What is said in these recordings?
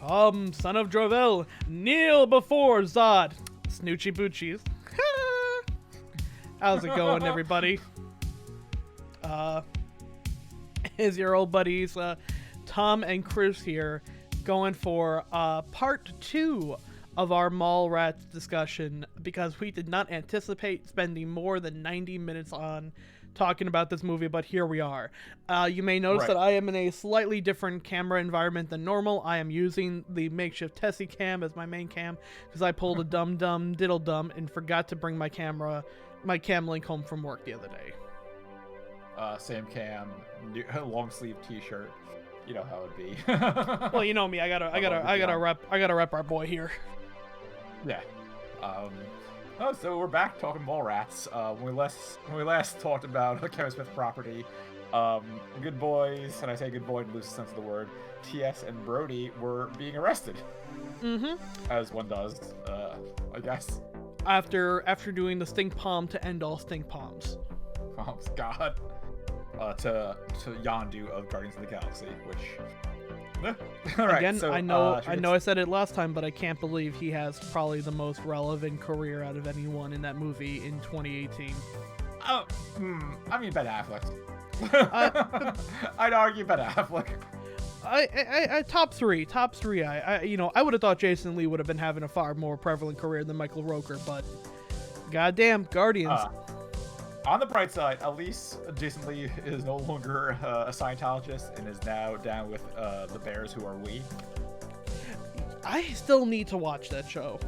Son of Drovel, kneel before Zod. Snoochie boochies. How's it going, everybody? Is your old buddies, Tom and Chris here, going for part 2 of our Mallrats discussion, because we did not anticipate spending more than 90 minutes on talking about this movie, but here we are. You may notice that I am in a slightly different camera environment than normal. I am using the makeshift Tessie cam as my main cam, because I pulled a dum-dum diddle-dum and forgot to bring my cam link home from work the other day. Same cam, long sleeve t-shirt. You know how it'd be. Well, you know me. I gotta rep our boy here. Yeah. So we're back talking Mallrats. When we last talked about a Kevin Smith property, good boys, and I say good boy in the loose sense of the word, T.S. and Brody were being arrested. Mm-hmm. As one does, I guess. After doing the stink palm to end all stink palms. Oh God. To Yondu of Guardians of the Galaxy, which. All right, again, so, I know I said it last time, but I can't believe he has probably the most relevant career out of anyone in that movie in 2018. Oh, I mean Ben Affleck. I'd argue Ben Affleck. I top three. I would have thought Jason Lee would have been having a far more prevalent career than Michael Rooker, but goddamn, Guardians. On the bright side, at least Jason Lee is no longer a Scientologist and is now down with the Bears, who are we. I still need to watch that show.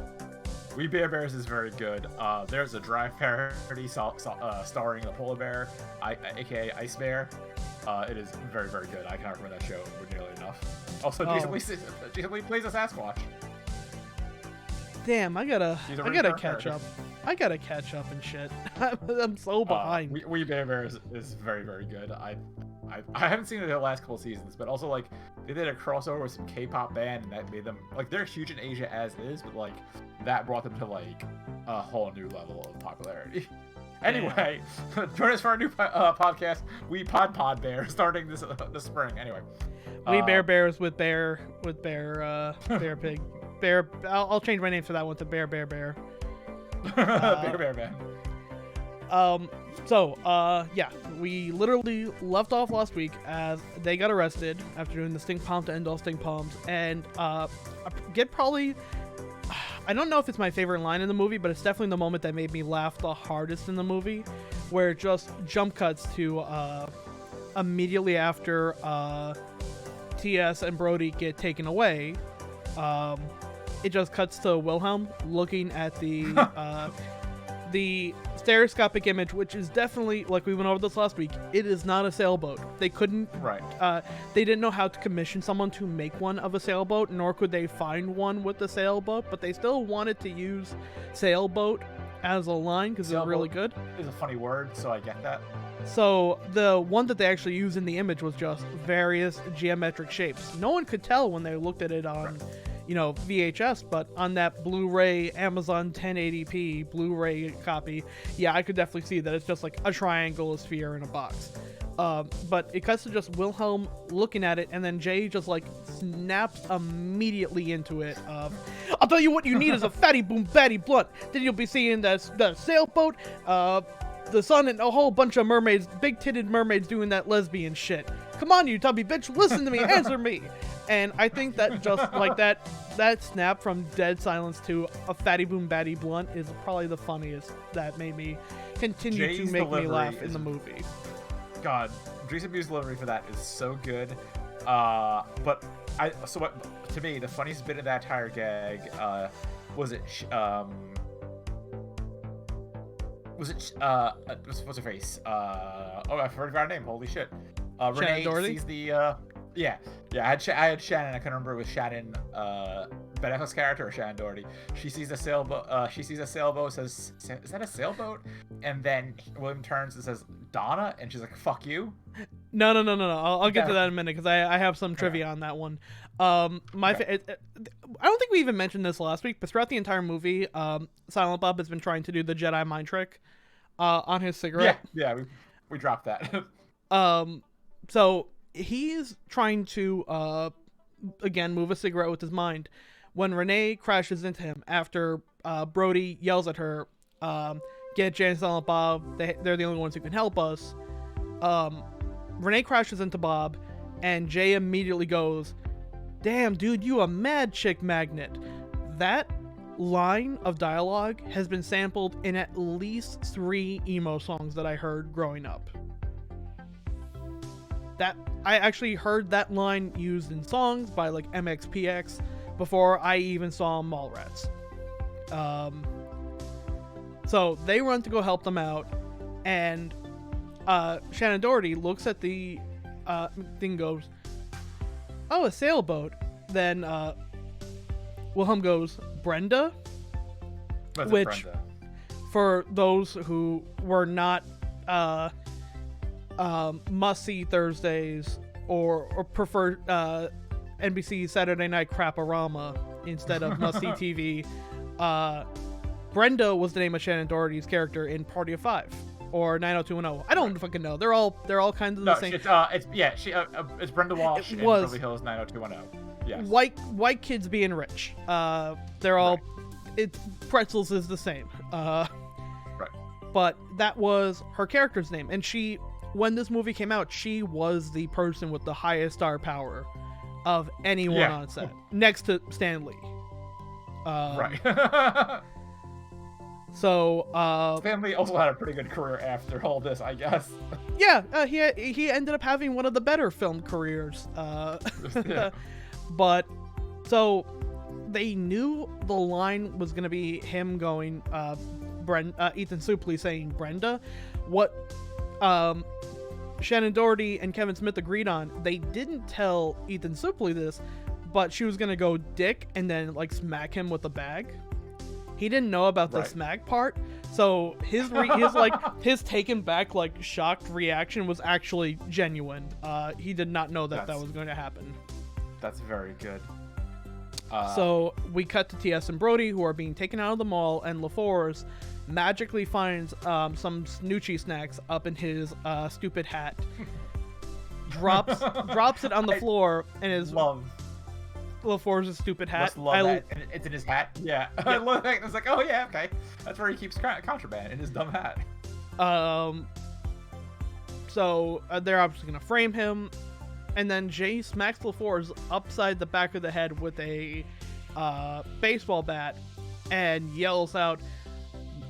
We Bears is very good. There's a Drive parody starring a polar bear, aka Ice Bear. It is very, very good. I cannot recommend that show nearly enough. Also, Jason Lee plays a Sasquatch. Damn, I gotta catch up. I gotta catch up and shit. I'm so behind. We Bears is very, very good. I haven't seen it the last couple seasons, but also like they did a crossover with some K-pop band, and that made them like they're huge in Asia as is, but like that brought them to like a whole new level of popularity. Anyway, join us for our new podcast, We Pod Bear, starting this spring. Anyway, We Bears with Bear Pig. Bear. I'll change my name for that one to Bear. Bear Man. Yeah, we literally left off last week as they got arrested after doing the stink palm to end all stink palms, and I don't know if it's my favorite line in the movie, but it's definitely the moment that made me laugh the hardest in the movie, where it just jump cuts to immediately after T.S. and Brody get taken away. It just cuts to Wilhelm looking at the stereoscopic image, which is definitely, like we went over this last week, it is not a sailboat. They couldn't, they didn't know how to commission someone to make one of a sailboat, nor could they find one with the sailboat, but they still wanted to use sailboat as a line because it's really good. It's a funny word, so I get that. So the one that they actually used in the image was just various geometric shapes. No one could tell when they looked at it on VHS, but on that Blu-ray Amazon 1080p Blu-ray copy, yeah, I could definitely see that it's just like a triangle, a sphere, in a box. But it cuts to just Wilhelm looking at it, and then Jay just like snaps immediately into it. I'll tell you what you need is a fatty boom batty blunt. Then you'll be seeing the sailboat, the sun, and a whole bunch of mermaids, big-titted mermaids doing that lesbian shit. Come on, you tubby bitch, listen to me, answer me. And I think that just like that snap from dead silence to a fatty boom batty blunt is probably the funniest. That made me continue Jay's to make me laugh in the movie. God, Jason Bu's delivery for that is so good. To me, the funniest bit of that entire gag what's her face? I forgot her name. Holy shit. Renee sees the I had Shannon. I couldn't remember if it was Shannon Ben Affleck's character or Shannon Doherty. She sees a sailboat. Says, "Is that a sailboat?" And then William turns and says, "Donna," and she's like, "Fuck you." No. I'll get to that in a minute because I have some trivia on that one. I don't think we even mentioned this last week, but throughout the entire movie, Silent Bob has been trying to do the Jedi mind trick on his cigarette. Yeah, we dropped that. So he's trying to again, move a cigarette with his mind. When Renee crashes into him after Brody yells at her, get Jay and Silent Bob, they're the only ones who can help us. Renee crashes into Bob, and Jay immediately goes, damn, dude, you a mad chick magnet. That line of dialogue has been sampled in at least 3 emo songs that I heard growing up. That I actually heard that line used in songs by like MXPX before I even saw Mallrats. So they run to go help them out, and Shannon Doherty looks at the thing, goes, oh, a sailboat. Then Wilhelm goes, Brenda? What's Which, Brenda? for those who were not must-see Thursdays or prefer NBC Saturday Night Crap-A-Rama instead of must-see TV, Brenda was the name of Shannon Doherty's character in Party of Five or 90210. I don't fucking know. They're all kinds of the same. It's Brenda Walsh in Beverly Hills 90210. Yes. White kids being rich. They're all. Right. Pretzels is the same. Right. But that was her character's name, and when this movie came out, she was the person with the highest star power of anyone on set, next to Stan Lee. Right. So Stan Lee also had a pretty good career after all this, I guess. Yeah, he ended up having one of the better film careers. Yeah. But so they knew the line was gonna be him going, Ethan Suplee saying Brenda. What Shannon Doherty and Kevin Smith agreed on, they didn't tell Ethan Suplee this, but she was gonna go dick and then like smack him with a bag. He didn't know about the smack part, so his his taken back, like, shocked reaction was actually genuine. He did not know that was going to happen. That's very good. So we cut to TS and Brody, who are being taken out of the mall, and LaForce magically finds some Snoochie snacks up in his stupid hat, drops it on the floor, and is LaForce's stupid hat. That. And it's in his hat. Yeah. I love it. It's like, oh yeah, okay. That's where he keeps contraband, in his dumb hat. So they're obviously gonna frame him, and then Jay smacks LaForce upside the back of the head with a baseball bat and yells out,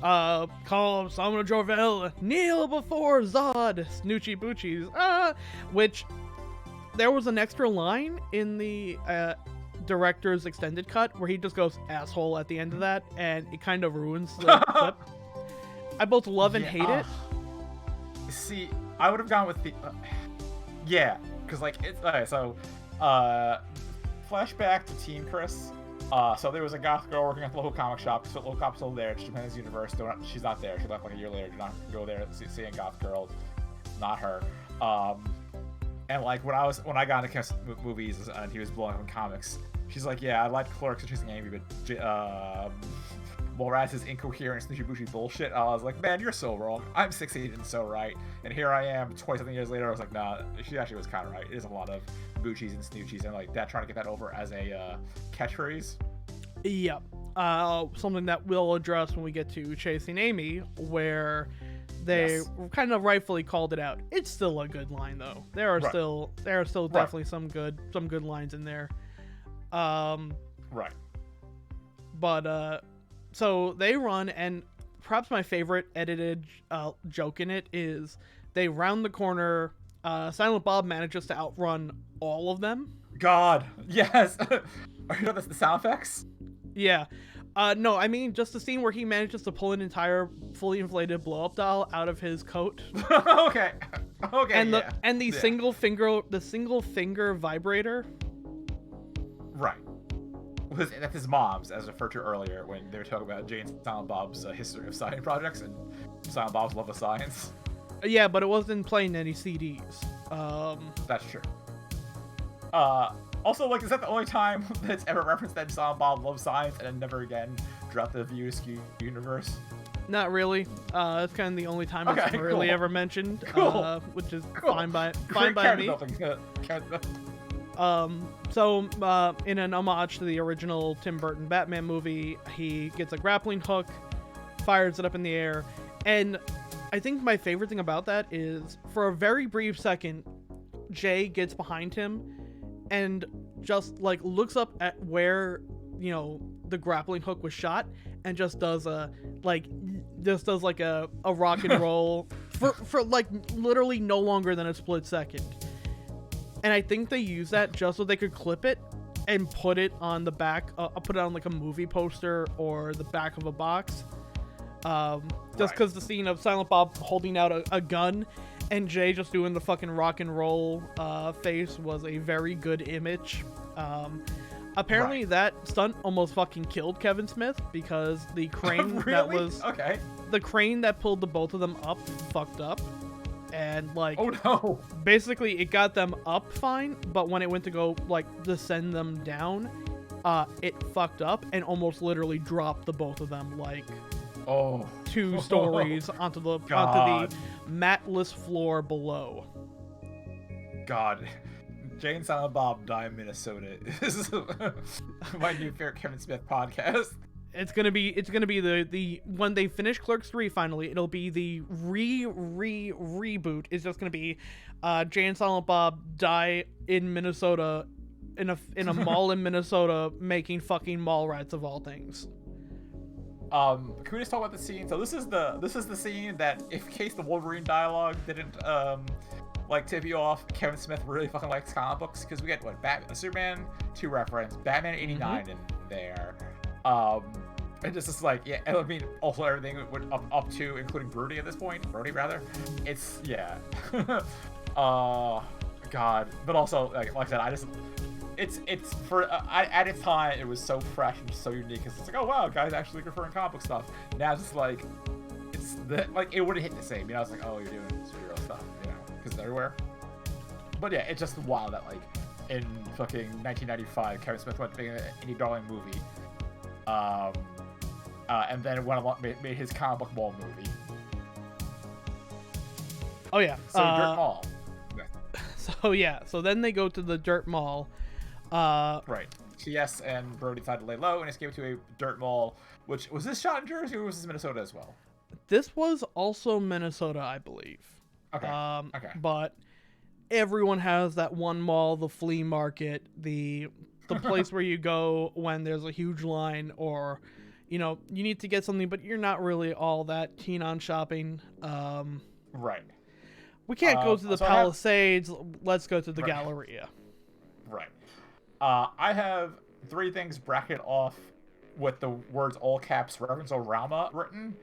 call Samuel Jorvel, kneel before Zod, Snoochie Boochies, which there was an extra line in the director's extended cut where he just goes asshole at the end of that, and it kind of ruins the clip. I both love and hate it. See, I would have gone with the because like it's okay. So flashback to Teen Chris. So there was a goth girl working at the local comic shop. So the local cop's still there. It's Japan's universe. She's not there. She left like a year later. Do not go there seeing goth girls. Not her. And like when I got into movies and he was blowing up in comics, she's like, yeah, I like Clerks and Chasing Amy, but Mallrats is incoherent, Snoochie Boochie bullshit. I was like, man, you're so wrong. I'm 16 and so right. And here I am 20-something years later. I was like, nah, she actually was kind of right. It is a lot of Boochies and Snoochies and like that, trying to get that over as a catchphrase. Yep. Something that we'll address when we get to Chasing Amy, where they kind of rightfully called it out. It's still a good line though. There are still definitely some good lines in there. Right. But so they run, and perhaps my favorite edited joke in it is they round the corner. Silent Bob manages to outrun all of them. God, yes. Are you know that's the sound effects? Yeah. No, I mean just the scene where he manages to pull an entire fully inflated blow-up doll out of his coat. Okay. And the single finger vibrator. Right. That's his mom's, as referred to earlier when they were talking about Jay and Silent Bob's history of science projects and Silent Bob's love of science. Yeah, but it wasn't playing any CDs. That's true. Also, like, is that the only time that's ever referenced that Silent Bob loves science and then never again dropped the View Askew universe? Not really. It's kind of the only time it's really ever mentioned, which is fine by me. In an homage to the original Tim Burton Batman movie, he gets a grappling hook, fires it up in the air, and I think my favorite thing about that is, for a very brief second, Jay gets behind him and just like looks up at where, you know, the grappling hook was shot, and just does a rock and roll for like literally no longer than a split second. And I think they use that just so they could clip it and put it on the back, put it on like a movie poster or the back of a box. Just because the scene of Silent Bob holding out a gun and Jay just doing the fucking rock and roll face was a very good image. Apparently that stunt almost fucking killed Kevin Smith, because the crane the crane that pulled the both of them up fucked up. And like, oh no, basically it got them up fine, but when it went to go like descend them down, it fucked up and almost literally dropped the both of them like 2 stories onto the matless floor below. God, Jay and Silent Bob Die in Minnesota. This is my new favorite Kevin Smith podcast. It's gonna be the when they finish Clerks 3 finally, it'll be the reboot. It's just gonna be Jay and Silent Bob die in Minnesota in a mall in Minnesota making fucking Mallrats of all things. Can we just talk about the scene? So this is the scene that, if in case the Wolverine dialogue didn't like tip you off, Kevin Smith really fucking likes comic books, because we get a Superman 2 reference, Batman 89 in there. And just is like, yeah, I mean, also everything up to including Brody at this point, Brody rather. It's God, but also like I said, I just it's for at its time it was so fresh and so unique, because it's like, oh wow, guys actually referring comic book stuff. Now it's just like it wouldn't hit the same, you know. It's like, oh, you're doing superhero stuff, you know, because it's everywhere. But yeah, it's just wild that like in fucking 1995, Kevin Smith went to make an indie darling movie. And then went along, made his comic book mall movie. Oh yeah. So Dirt Mall. So then they go to the Dirt Mall. Right. TS and Brody decided to lay low and escape to a Dirt Mall. Which was this shot in Jersey, or was this Minnesota as well? This was also Minnesota, I believe. Okay. Okay. But everyone has that one mall, the flea market, the place where you go when there's a huge line, or you know, you need to get something but you're not really all that keen on shopping. Right. We can't go to the Palisades. Let's go to the Galleria. Right. I have 3 things bracketed off with the words all caps reference Rama written.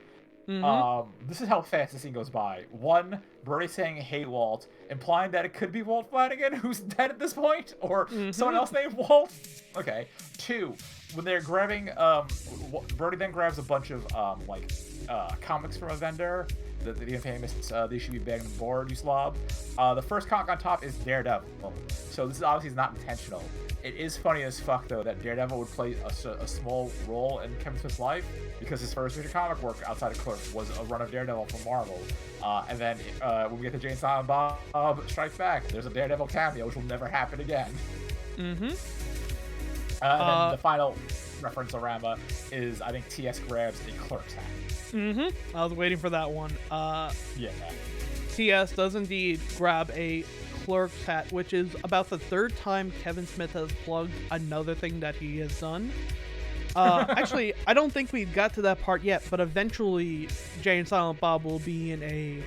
This is how fast the scene goes by. 1, Brody saying, "Hey, Walt," implying that it could be Walt Flanagan, who's dead at this point, or someone else named Walt. Okay. 2, when they're grabbing, Brody then grabs a bunch of comics from a vendor. The infamous "They should be begging the board, you slob." The first comic on top is Daredevil, so this is obviously not intentional. It is funny as fuck though that Daredevil would play a small role in Kevin Smith's life, because his first major comic work outside of Clerks was a run of Daredevil from Marvel. And then when we get to Jay and Silent Bob Strikes Back, there's a Daredevil cameo, which will never happen again. And then the final reference Rama is, I think, TS grabs a Clerks hat. I was waiting for that one. Yeah. TS does indeed grab a Clerks hat, which is about the 3rd time Kevin Smith has plugged another thing that he has done. Actually, I don't think we got to that part yet, but eventually Jay and Silent Bob will be in a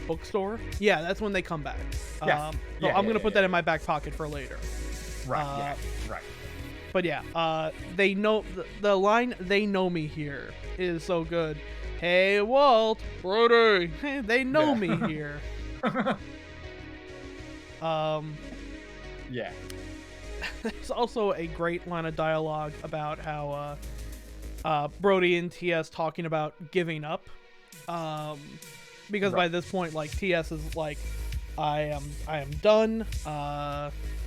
bookstore. Yeah, that's when they come back. Yes. I'm going to put that in my back pocket for later. Right, right. But yeah, they know the line "they know me" here is so good. Hey, Walt, Brody, hey, they know me here. Yeah. There's also a great line of dialogue about how Brody and TS talking about giving up, because by this point, like, TS is like, I am done.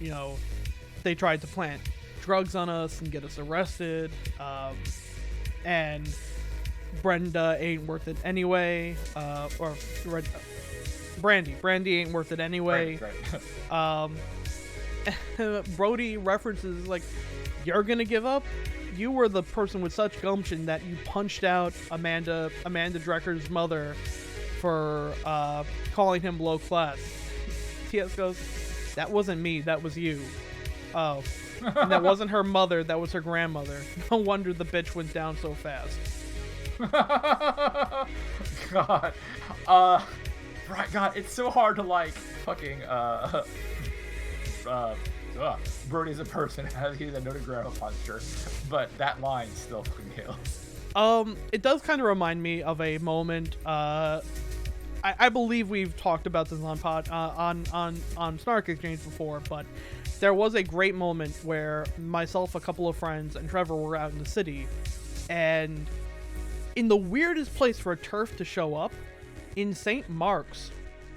You know, they tried to plant drugs on us and get us arrested, and Brenda ain't worth it anyway, Brandy ain't worth it anyway. Right. Brody references like, "You're gonna give up? You were the person with such gumption that you punched out Amanda Drecker's mother for calling him low class." TS goes, "That wasn't me, that was you." Oh. And that wasn't her mother, that was her grandmother. No wonder the bitch went down so fast. God. Right, God, it's so hard to like fucking Brody as a person, as he's a noted grandma puncher, but that line still fucking kills. It does kind of remind me of a moment. I believe we've talked about this on Snark Exchange before, but there was a great moment where myself, a couple of friends, and Trevor were out in the city, and in the weirdest place for a TERF to show up, in St. Mark's,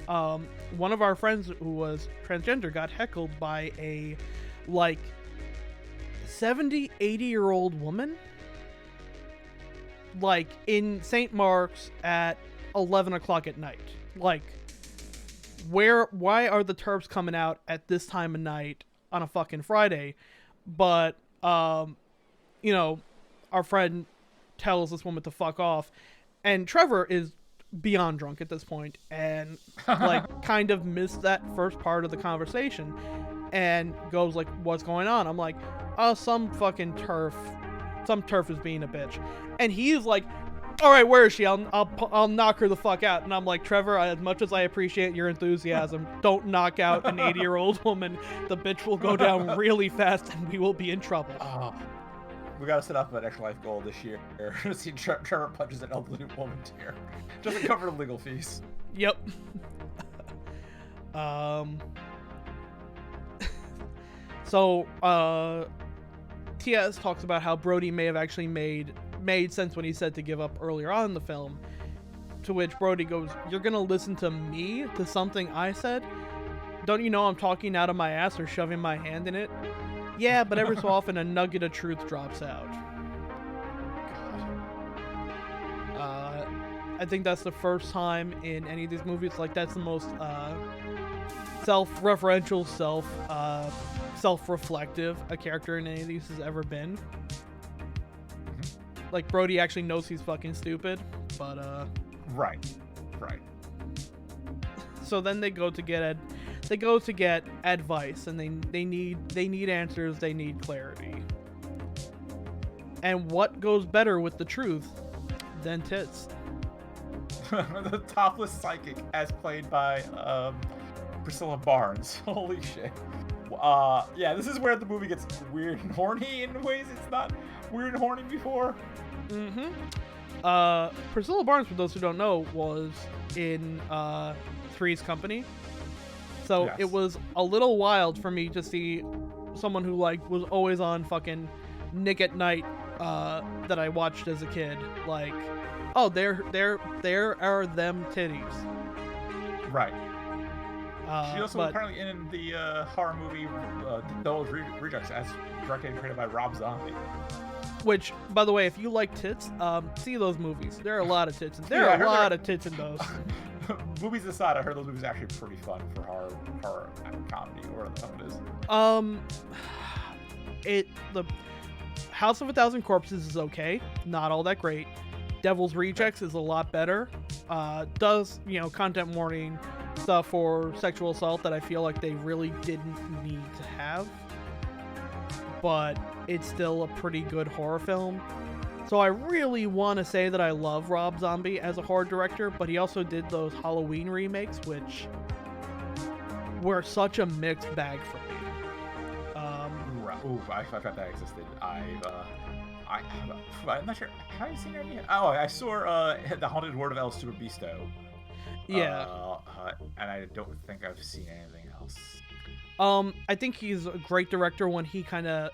one of our friends who was transgender got heckled by a, like, 70, 80-year-old woman, like, in St. Mark's at 11 o'clock at night. Like, why are the TERFs coming out at this time of night on a fucking Friday? But, you know, our friend tells this woman to fuck off, and Trevor is beyond drunk at this point, and like kind of missed that first part of the conversation, and goes like, "What's going on?" I'm like, "Oh, some TERF is being a bitch," and he's like, "All right, where is she? I'll knock her the fuck out." And I'm like, "Trevor, as much as I appreciate your enthusiasm, don't knock out an 80-year-old woman. The bitch will go down really fast, and we will be in trouble." We gotta set up an extra life goal this year. See Trevor punches an elderly woman here. Doesn't cover the legal fees. Yep. So, TS talks about how Brody may have actually made sense when he said to give up earlier on in the film, to which Brody goes, "You're gonna listen to me, to something I said? Don't you know I'm talking out of my ass or shoving my hand in it? Yeah, but every so often a nugget of truth drops out." I think that's the first time in any of these movies, like, that's the most self-referential, self-reflective a character in any of these has ever been. Like, Brody actually knows he's fucking stupid, but Right. So then they go to get advice, and they need answers, they need clarity. And what goes better with the truth than tits? The Topless Psychic, as played by Priscilla Barnes. Holy shit. Yeah, this is where the movie gets weird and horny in ways it's not weird and horny before. Priscilla Barnes, for those who don't know, was in Three's Company. So Yes. It was a little wild for me to see someone who, like, was always on fucking Nick at Night that I watched as a kid. Like, oh, there are them titties. Right. She also but, apparently in the horror movie Devil's Rejects, as directed and created by Rob Zombie. which, by the way, if you like tits, see those movies. There are a lot of tits. There are a lot of tits in those. Movies aside, I heard those movies are actually pretty fun for horror comedy, or whatever it is. The House of a Thousand Corpses is okay, not all that great. Devil's Rejects is a lot better. Does, content warning stuff for sexual assault that I feel like they really didn't need to have, but it's still a pretty good horror film. So I really want to say that I love Rob Zombie as a horror director, but he also did those Halloween remakes, which were such a mixed bag for me. Ooh, I forgot that existed. I'm not sure. Have you seen it yet? Oh, I saw The Haunted Word of El Superbeasto. Yeah. And I don't think I've seen anything else. I think he's a great director when he can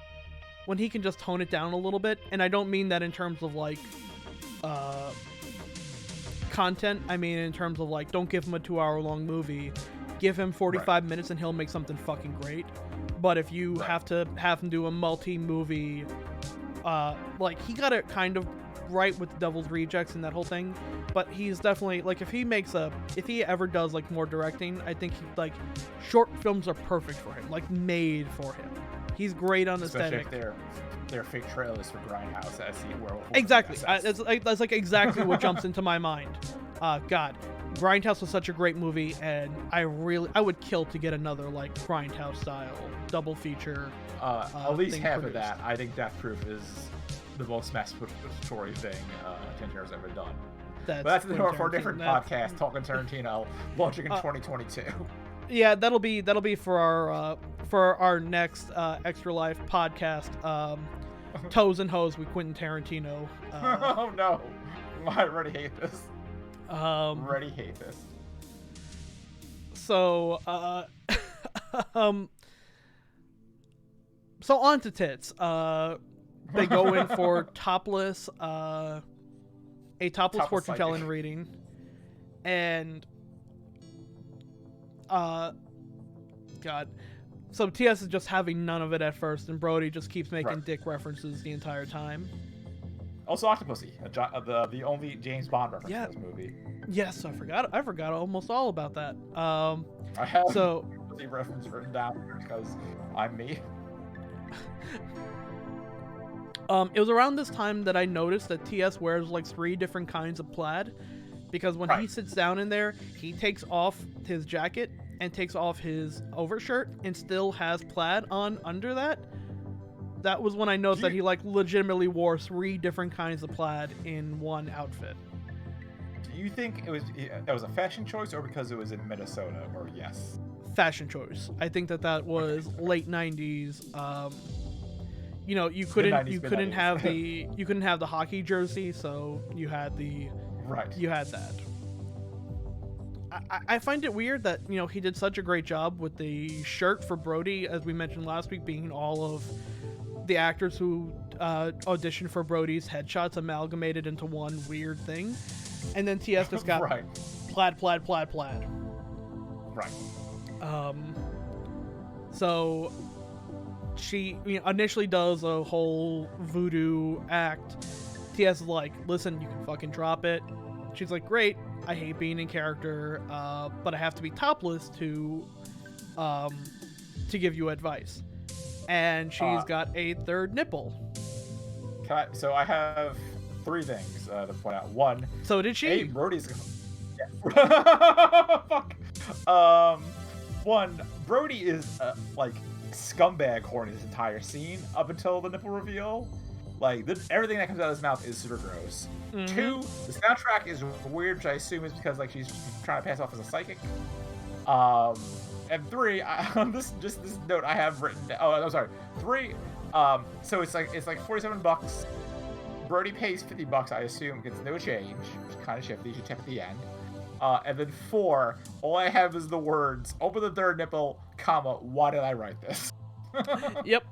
just tone it down a little bit, and I don't mean that in terms of like content. I mean in terms of like, don't give him a 2-hour-long movie, give him 45 minutes and he'll make something fucking great. But if you have to have him do a multi-movie, like, he got it kind of right with the Devil's Rejects and that whole thing, but he's definitely like if he ever does like more directing, I think like short films are perfect for him, like made for him. He's great on Especially aesthetic. if they're fake trailers for Grindhouse as the werewolf. Exactly. That's like exactly what jumps into my mind. God, Grindhouse was such a great movie, and I would kill to get another like Grindhouse style double feature. At least half produced. of that. I think Death Proof is the most masturbatory thing Tarantino's ever done. But that's for a different podcast. Talking Tarantino, launching in 2022. Yeah, that'll be for our next Extra Life podcast. Toes and Hose with Quentin Tarantino. Oh no, I already hate this. Already hate this. So, so on to tits. They go in for topless, a topless fortune telling reading, and God. So TS is just having none of it at first, and Brody just keeps making dick references the entire time. Also, Octopussy, the only James Bond reference in this movie. Yes, I forgot almost all about that. I have the reference written down because I'm me. It was around this time that I noticed that TS wears like 3 different kinds of plaid, because when he sits down in there, he takes off his jacket and takes off his overshirt and still has plaid on under that. That was when I noticed that he like legitimately wore 3 different kinds of plaid in one outfit. Do you think that was a fashion choice, or because it was in Minnesota, or yes? Fashion choice. I think that was late 90s. You know, you couldn't have the hockey jersey, so you had that. I find it weird that, you know, he did such a great job with the shirt for Brody, as we mentioned last week, being all of the actors who auditioned for Brody's headshots amalgamated into one weird thing. And then TS just got plaid. Right. So she initially does a whole voodoo act. TS is like, listen, you can fucking drop it. She's like, great. I hate being in character, but I have to be topless to give you advice. And she's got a 3rd nipple. So I have 3 things to point out. 1. So did she? Hey, Brody's. Yeah. Fuck. 1. Brody is like scumbag horny this entire scene up until the nipple reveal. Like everything that comes out of his mouth is super gross. 2, the soundtrack is weird, which I assume is because like she's trying to pass off as a psychic. And 3, on this note I have written. Oh, no, sorry. 3. So it's like $47. Brody pays $50, I assume, gets no change, which is kind of shifty. You should tip at the end. And then 4, all I have is the words, open the 3rd nipple, comma, why did I write this? Yep.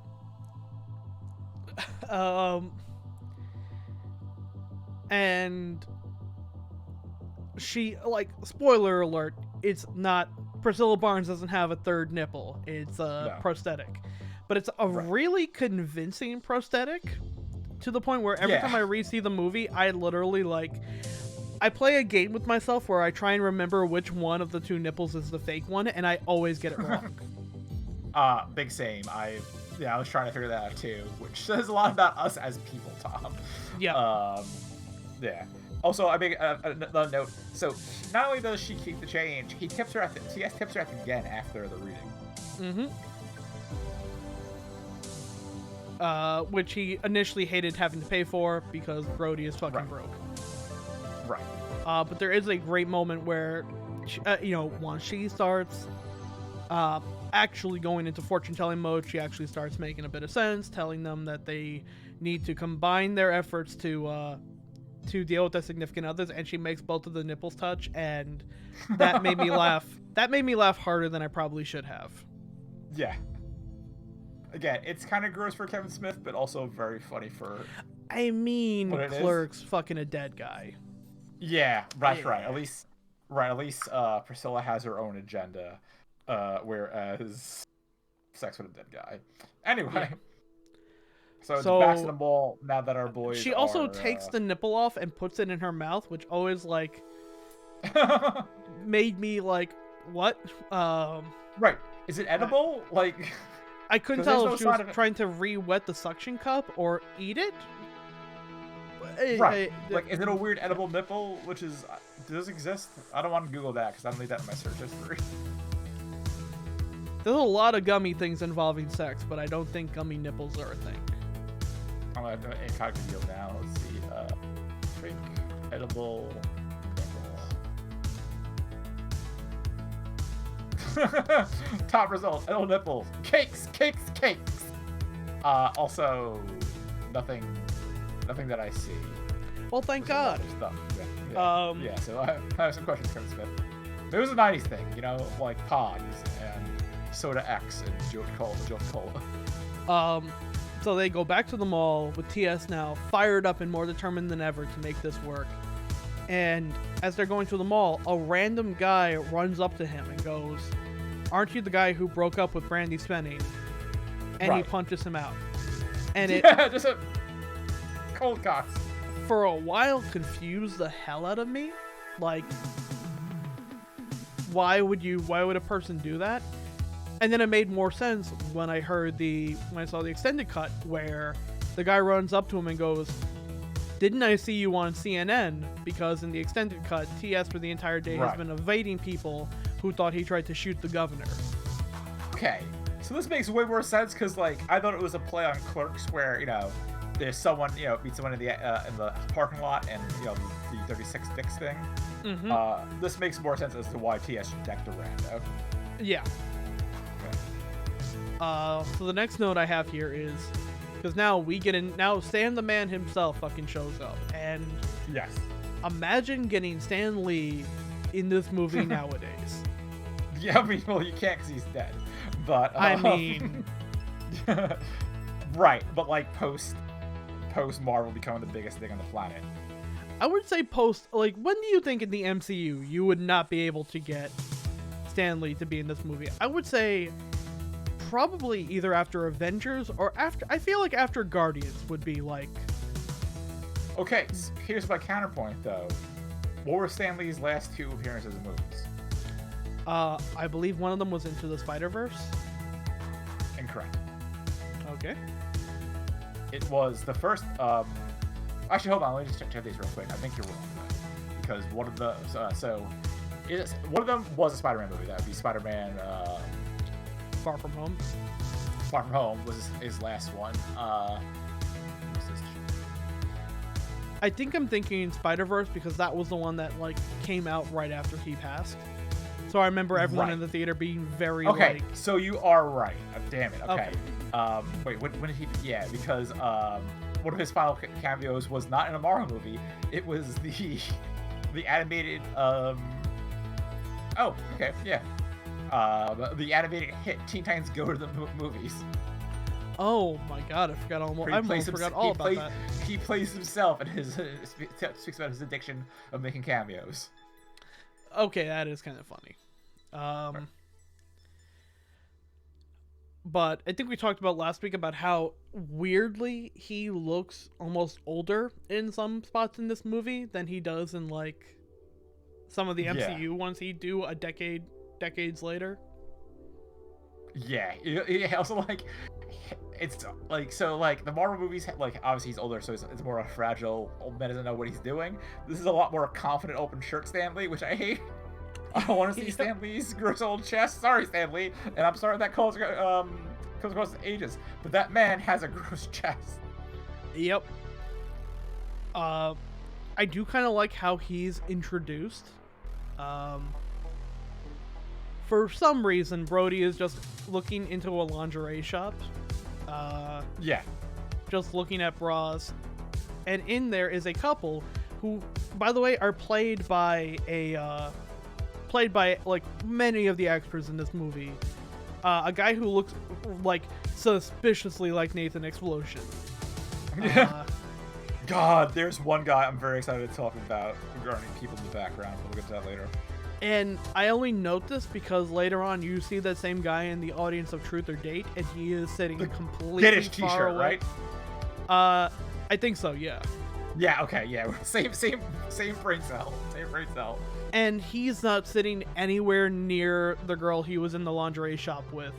And she, like, spoiler alert, it's not, Priscilla Barnes doesn't have a 3rd nipple. It's a prosthetic. But it's a really convincing prosthetic, to the point where every time I re-see the movie, I literally, like, I play a game with myself where I try and remember which one of the 2 nipples is the fake one, and I always get it wrong. Big same. I was trying to figure that out too, which says a lot about us as people, Tom. Yeah. Yeah. Also, I make another note. So, not only does she keep the change, TS tips her at the again after the reading. Which he initially hated having to pay for because Brody is fucking broke. Right. But there is a great moment where, once she starts actually going into fortune-telling mode, she actually starts making a bit of sense, telling them that they need to combine their efforts to deal with their significant others, and she makes both of the nipples touch, and that made me laugh. That made me laugh harder than I probably should have. Yeah. Again, it's kind of gross for Kevin Smith, but also very funny for... I mean, Clerks fucking a dead guy. Yeah, right. At least Priscilla has her own agenda, whereas sex with a dead guy. Anyway. So it's back to the mall now that our boys. She also takes the nipple off and puts it in her mouth, which always like made me like, what? Right. Is it edible? Like, I couldn't tell if she was trying to re-wet the suction cup or eat it. Right. Like, is it a weird edible nipple? Which is, does it exist? I don't want to Google that because I don't need that in my search history. There's a lot of gummy things involving sex, but I don't think gummy nipples are a thing. I'm gonna incognito deal now. Let's see. Drink edible nipple. Top results: edible nipples, cakes. Also, nothing that I see. Well, thank God. Stuff. Yeah. So I have some questions, Kevin Smith. It was a '90s thing, you know, like Pogs and Soda X and Jolt Cola. So they go back to the mall with TS now fired up and more determined than ever to make this work. And as they're going to the mall, a random guy runs up to him and goes, "Aren't you the guy who broke up with Brandy Spenning?" And he punches him out. And it just a cold cock. For a while confused the hell out of me. Like, why would a person do that? And then it made more sense when I saw the extended cut where the guy runs up to him and goes, "Didn't I see you on CNN?" Because in the extended cut, TS for the entire day has been evading people who thought he tried to shoot the governor. Okay, so this makes way more sense because, like, I thought it was a play on Clerks where, you know, there's someone, you know, meet someone in the parking lot and, you know, the 36 dicks thing. Mm-hmm. This makes more sense as to why TS decked a rando. Yeah. So the next note I have here is, because now Stan the Man himself fucking shows up, and yes, imagine getting Stan Lee in this movie nowadays. Yeah, I mean, well, you can't because he's dead, but I mean, right, but like post Marvel becoming the biggest thing on the planet. I would say like, when do you think in the MCU you would not be able to get Stan Lee to be in this movie? I would say probably either after Avengers or after, I feel like after Guardians would be like. Okay, here's my counterpoint though. What were Stan Lee's last 2 appearances in movies? I believe one of them was Into the Spider-Verse. Incorrect. Okay. It was the first. Actually, hold on. Let me just check these real quick. I think you're wrong though, because one of the one of them was a Spider-Man movie. That would be Spider-Man. Far From Home. Far From Home was his last one. I think I'm thinking Spider-Verse because that was the one that like came out right after he passed. So I remember everyone in the theater being very okay. So you are right. Damn it. Okay. Wait, when did he? Yeah, because one of his final cameos was not in a Marvel movie. It was the animated. Oh, okay, yeah. The animated hit Teen Titans Go to the Movies. Oh my God, I forgot all about that. He plays himself and speaks about his addiction of making cameos. Okay, that is kind of funny. But I think we talked about last week about how weirdly he looks almost older in some spots in this movie than he does in like some of the MCU ones he do decades later. Yeah, also like it's like, so like the Marvel movies, like obviously he's older, so it's more a fragile old man, doesn't know what he's doing. This is a lot more confident open shirt Stan Lee, which I hate. I don't want to see Stan Lee's gross old chest. Sorry, Stan Lee, and I'm sorry that comes across the ages, but that man has a gross chest. Yep. I do kind of like how he's introduced. For some reason, Brody is just looking into a lingerie shop. Just looking at bras. And in there is a couple who, by the way, are played by like many of the actors in this movie. A guy who looks like suspiciously like Nathan Explosion. God, there's one guy I'm very excited to talk about regarding people in the background. We'll get to that later. And I only note this because later on you see that same guy in the audience of Truth or Date, and he is sitting completely Get his far t-shirt, away. right? I think so, yeah. Yeah, okay, yeah. Same brain cell. Same brain cell. And he's not sitting anywhere near the girl he was in the lingerie shop with.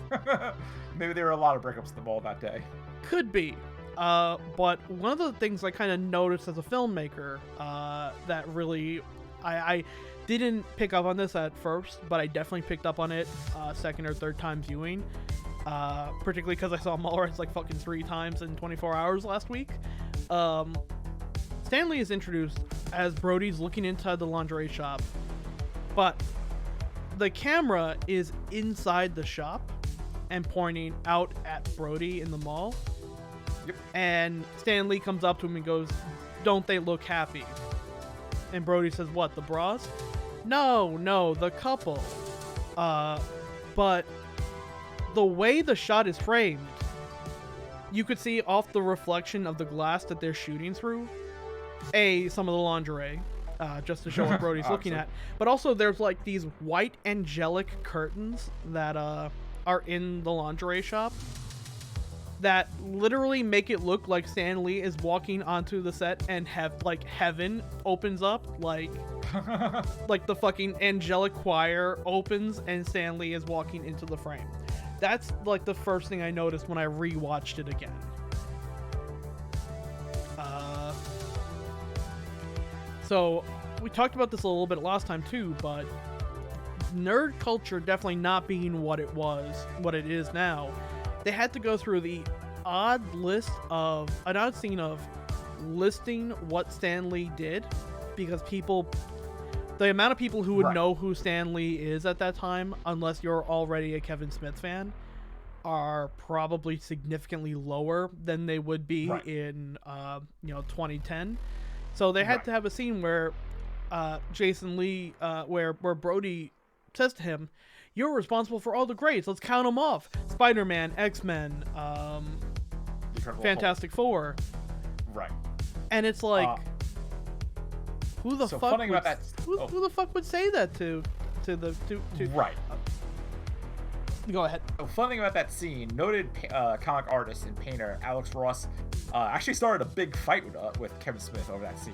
Maybe there were a lot of breakups at the mall that day. Could be. But one of the things I kind of noticed as a filmmaker that really... I didn't pick up on this at first, but I definitely picked up on it second or third time viewing. Particularly because I saw Mallrats like fucking 3 times in 24 hours last week. Stanley is introduced as Brody's looking inside the lingerie shop, but the camera is inside the shop and pointing out at Brody in the mall. Yep. And Stanley comes up to him and goes, "Don't they look happy?" And Brody says, "What, the bras?" No, the couple. But the way the shot is framed, you could see off the reflection of the glass that they're shooting through, some of the lingerie, just to show what Brody's looking at. But also there's like these white angelic curtains that are in the lingerie shop that literally make it look like Stan Lee is walking onto the set and heaven opens up, like the fucking angelic choir opens and Stan Lee is walking into the frame. That's like the first thing I noticed when I rewatched it again. So we talked about this a little bit last time too, but nerd culture definitely not being what it is now. They had to go through the odd scene of listing what Stan Lee did, because the amount of people who would know who Stan Lee is at that time, unless you're already a Kevin Smith fan, are probably significantly lower than they would be in 2010. So they had to have a scene where Jason Lee, where Brody says to him, "You're responsible for all the greats. Let's count them off: Spider-Man, X-Men, Fantastic Four." Right. And it's like, who the fuck would say that to right? Go ahead. The fun thing about that scene, noted comic artist and painter Alex Ross actually started a big fight with Kevin Smith over that scene.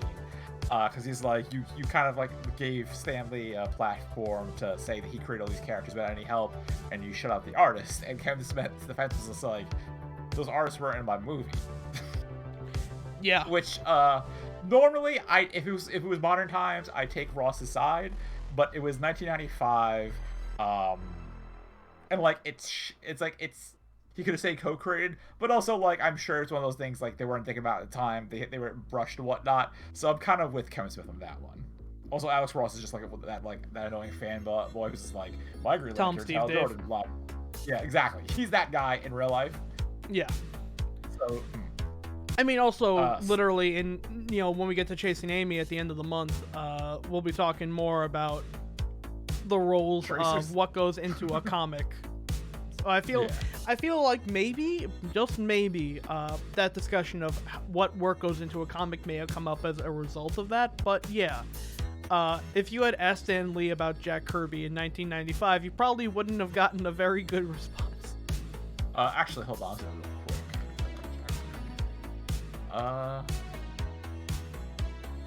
Because he's like, you kind of like gave Stan Lee a platform to say that he created all these characters without any help, and you shut out the artist. And Kevin Smith's defense was just like, those artists weren't in my movie. Yeah. Which normally, if it was modern times, I'd take Ross's side, but it was 1995, and like it's he could have said co-created, but also like I'm sure it's one of those things like they weren't thinking about at the time. They were brushed and whatnot. So I'm kind of with Kevin Smith on that one. Also, Alex Ross is just like that annoying fanboy who's just like, my Green Lantern, Hal Jordan, blah. Yeah, exactly. He's that guy in real life. Yeah. So. I mean, also literally in when we get to Chasing Amy at the end of the month, we'll be talking more about the roles of what goes into a comic. So I feel like maybe, just maybe, that discussion of what work goes into a comic may have come up as a result of that. But yeah, if you had asked Stan Lee about Jack Kirby in 1995, you probably wouldn't have gotten a very good response. Actually, hold on real quick.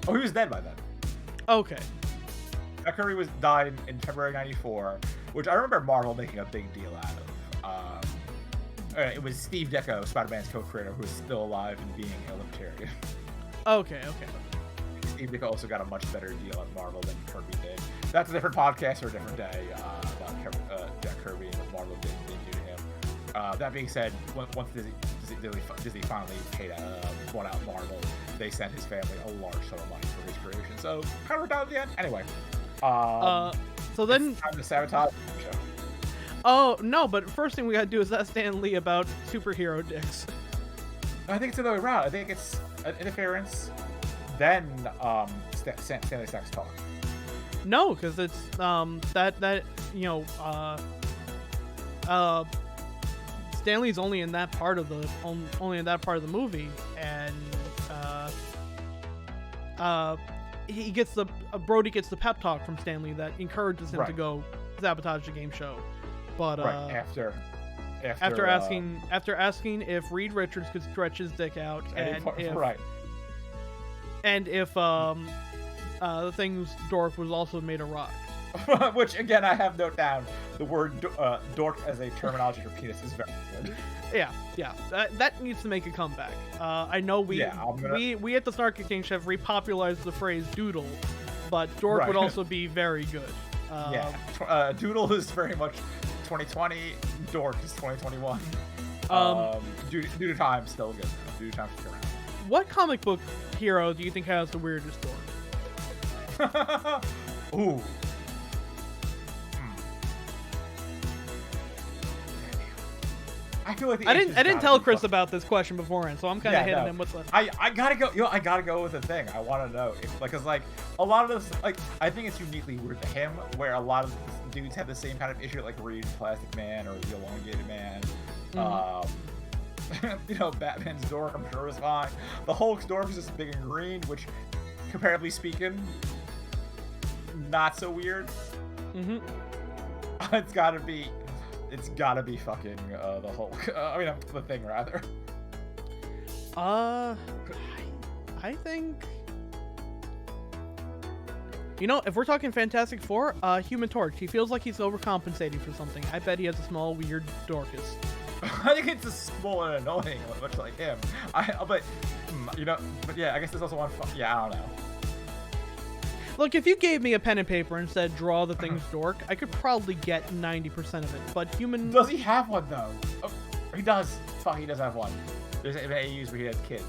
He was dead by then. Okay. Jack Kirby died in February '94, which I remember Marvel making a big deal out of. It was Steve Ditko, Spider-Man's co-creator, who is still alive and being a libertarian. Okay. Steve Ditko also got a much better deal at Marvel than Kirby did. That's a different podcast for a different day about Jack Kirby and what Marvel did do to him. That being said, once Disney finally paid bought out Marvel, they sent his family a large sum of money for his creation. So kind of worked out at the end. Anyway. So then it's time to sabotage the show. Oh no! But first thing we gotta do is ask Stan Lee about superhero dicks. I think it's the other way around. I think it's an interference, then Stanley sex talk. No, because it's Stanley's only in that part of the movie, and Brody gets the pep talk from Stanley that encourages him to go sabotage the game show. But after After asking if Reed Richards could stretch his dick out, and if the thing's dork was also made of rock. Which again, I have note down. The word dork as a terminology for penis is very good. Yeah. That needs to make a comeback. I know we at the Snarky King have repopularized the phrase doodle, but dork would also be very good. Doodle is very much 2020. Dork is 2021. Due to time, still good. Due to time, still around. What comic book hero do you think has the weirdest dork? Ooh. I feel like I didn't tell Chris about this question beforehand, so I'm kind of hitting him with the. I gotta go. I gotta go with a thing. I want to know if cause a lot of this I think it's uniquely weird to him, where a lot of dudes have the same kind of issue like Reed, Plastic Man, or the Elongated Man. Batman's dork, I'm sure, is fine. The Hulk's dork is just big and green, which, comparatively speaking, not so weird. It's gotta be fucking the Hulk. The Thing, rather. I think. If we're talking Fantastic Four, Human Torch. He feels like he's overcompensating for something. I bet he has a small, weird dorcas. I think it's a small and annoying, much like him. But yeah, I guess there's also one. I don't know. Look, if you gave me a pen and paper and said draw the Thing's dork, I could probably get 90% of it. But Human. Does he have one though? Oh, he does. Fuck, he does have one. There's an AUs where he has kids.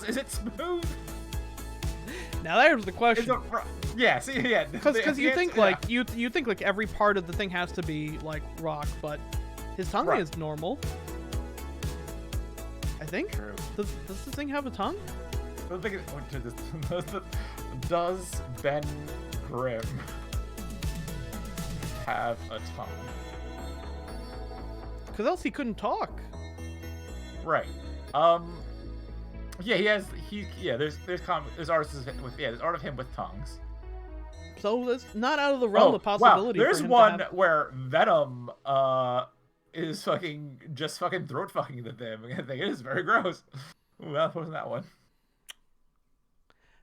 Is it smooth? Now there's the question. Because you think you think like every part of the thing has to be like rock, but his tongue is normal. I think. True. Does the thing have a tongue? Does Ben Grimm have a tongue? Because else he couldn't talk. Right. Yeah, he has. There's artists with there's art of him with tongues. So that's not out of the realm of possibility. Wow. There's for him one to have... where Venom is fucking throat fucking the thing. It is very gross. Ooh, that wasn't that one.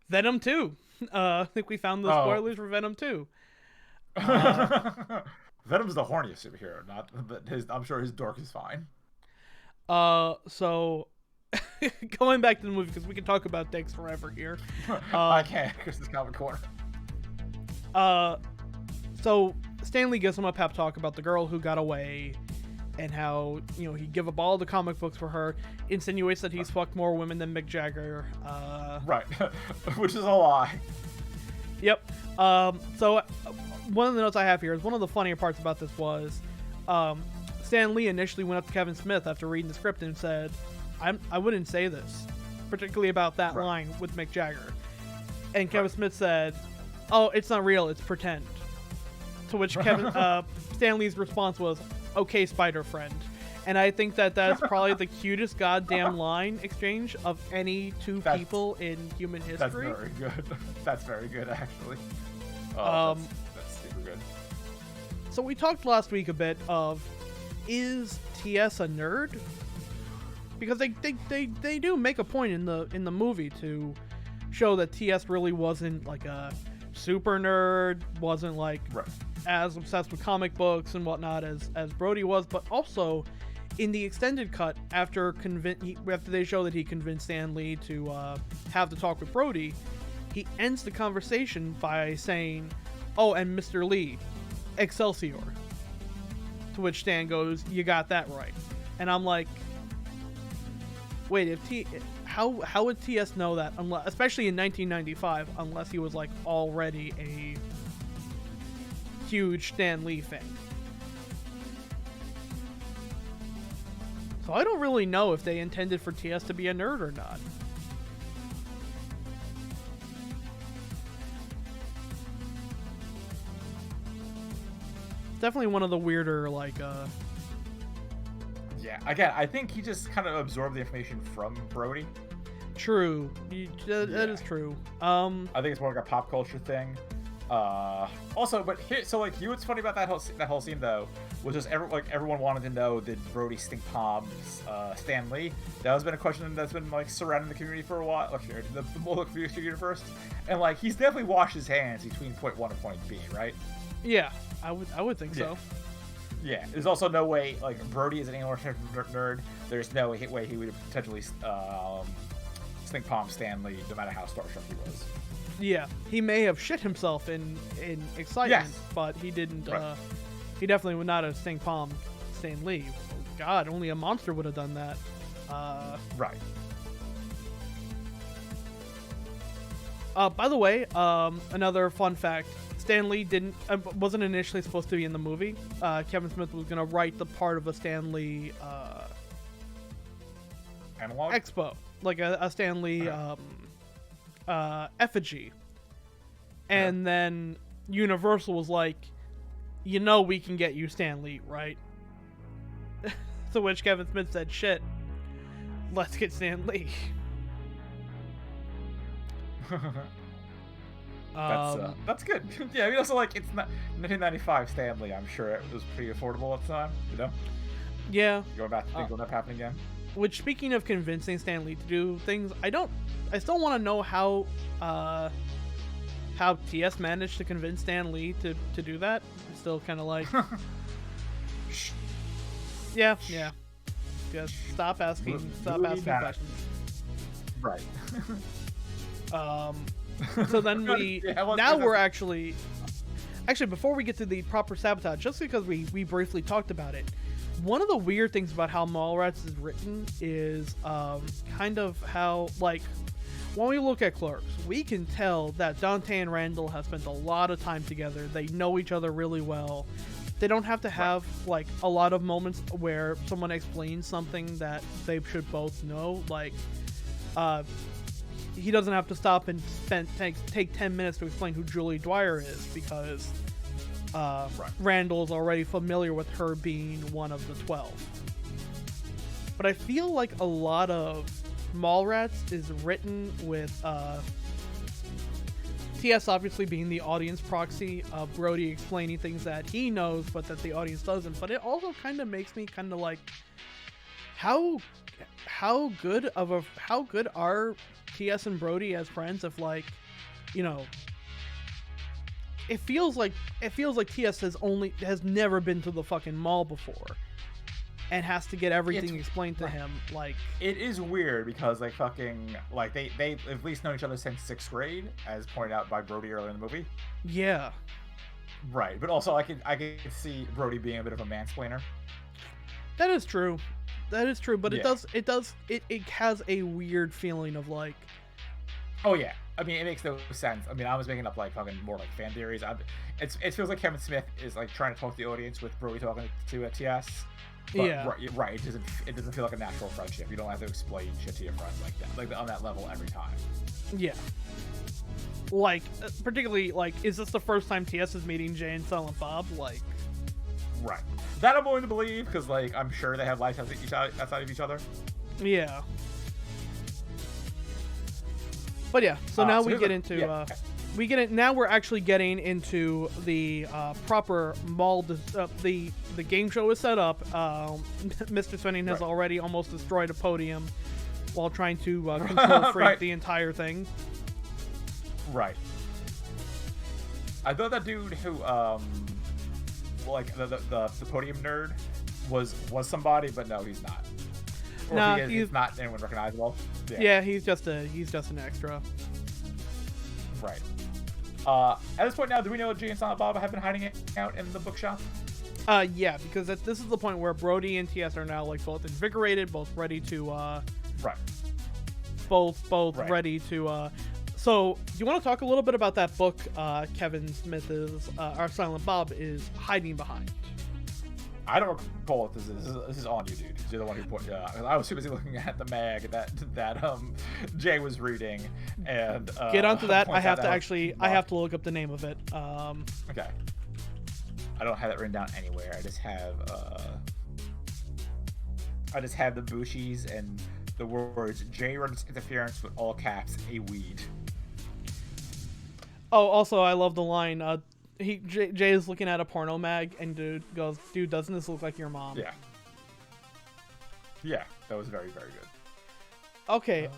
Venom 2. I think we found the spoilers for Venom 2. Venom's the horniest superhero, but I'm sure his dork is fine. So going back to the movie, because we can talk about dicks forever here. I can't, because it's Comic Corner. So Stan Lee gives him a pep talk about the girl who got away, and how he'd give up all the comic books for her. Insinuates that he's fucked more women than Mick Jagger. Right, which is a lie. Yep. So one of the notes I have here is one of the funnier parts about this was Stan Lee initially went up to Kevin Smith after reading the script and said, I wouldn't say this, particularly about that line with Mick Jagger. And Kevin Smith said, oh, it's not real, it's pretend. To which Stan Lee's response was, okay, Spider Friend. And I think that's probably the cutest goddamn line exchange of any two people in human history. That's very good. That's very good, actually. That's super good. So we talked last week a bit of, is TS a nerd? Because they do make a point in the movie to show that TS really wasn't like a super nerd, wasn't like as obsessed with comic books and whatnot as Brody was, but also in the extended cut, after they show that he convinced Stan Lee to have the talk with Brody, he ends the conversation by saying, oh, and Mr. Lee, Excelsior. To which Stan goes, you got that right. And I'm like, wait, how would TS know that, especially in 1995, unless he was like already a huge Stan Lee fan? So I don't really know if they intended for TS to be a nerd or not. Definitely one of the weirder, Yeah, again, I think he just kind of absorbed the information from Brody. True. That is true. I think it's more like a pop culture thing. Also, but here, so like, what's funny about that whole scene though was just everyone wanted to know, did Brody stink palms Stan Lee? That has been a question that's been like surrounding the community for a while. Like the Bullock universe, and like he's definitely washed his hands between point 1 and point B, right? Yeah, I would think so. Yeah, there's also no way, like, Brody is an anal nerd. There's no way he would potentially stink palm Stan Lee, no matter how starstruck he was. Yeah, he may have shit himself in excitement, Yes. but he didn't. Right. He definitely would not have stink palm Stan Lee. Oh, God, only a monster would have done that. Right. By the way, another fun fact: Stan Lee wasn't initially supposed to be in the movie. Kevin Smith was gonna write the part of a Stan Lee Analog? expo, like a Stan Lee effigy, and then Universal was like, "You know, we can get you Stan Lee, right?" To which Kevin Smith said, "Shit, let's get Stan Lee." That's good. Yeah, I mean, also, like, it's not 1995 Stan Lee. I'm sure it was pretty affordable at the time, you know? Yeah. Going back to things will never happen again. Which, speaking of convincing Stan Lee to do things, I still want to know how TS managed to convince Stan Lee to do that. I'm still kind of like, yeah. Just stop asking questions. Right. So then we're actually before we get to the proper sabotage, just because we briefly talked about it, one of the weird things about how Mallrats is written is kind of how, like, when we look at Clerks, we can tell that Dante and Randall have spent a lot of time together. They know each other really well. They don't have to have like a lot of moments where someone explains something that they should both know. Like, he doesn't have to stop and take 10 minutes to explain who Julie Dwyer is, because Randall's already familiar with her being one of the 12. But I feel like a lot of Mallrats is written with TS obviously being the audience proxy, Brody explaining things that he knows but that the audience doesn't. But it also kind of makes me kind of like, how good are TS and Brody as friends if, like, you know, it feels like TS has never been to the fucking mall before and has to get everything explained to him. Like, it is weird because they at least known each other since 6th grade, as pointed out by Brody earlier in the movie. Yeah. Right, but also I could see Brody being a bit of a mansplainer. That is true, but it has a weird feeling of like, oh yeah, I mean, it makes no sense. I mean, I was making up like fucking more like fan theories. It feels like Kevin Smith is like trying to talk to the audience with Brody talking to TS. But, yeah, right. It doesn't feel like a natural friendship. You don't have to explain shit to your friends like that, like on that level every time. Yeah. Like, particularly, like, is this the first time TS is meeting Jay and Silent Bob? Like, right. That I'm willing to believe, because, like, I'm sure they have lives outside of each other. Yeah. But yeah, so now we get into now we're actually getting into the proper mall. The game show is set up. Mr. Svenning has already almost destroyed a podium while trying to control freak the entire thing. Right. I thought that dude who like the podium nerd was somebody, but no, he's not. Or nah, he's not anyone recognizable. Yeah, he's just an extra. Right. At this point now, do we know Jay and Silent Bob have been hiding out in the bookshop? Yeah, because this is the point where Brody and TS are now like both invigorated, both ready to ready to So, do you want to talk a little bit about that book Kevin Smith our Silent Bob is hiding behind? I don't recall what this is. This is on you, dude. You're the one who put. I was too busy looking at the mag that Jay was reading, and get onto that. I have to look up the name of it. Okay. I don't have that written down anywhere. I just have the bushies and the words Jay runs interference with all caps a weed. Oh, also, I love the line. Jay is looking at a porno mag, and dude goes, "Dude, doesn't this look like your mom?" Yeah. Yeah, that was very, very good. Okay.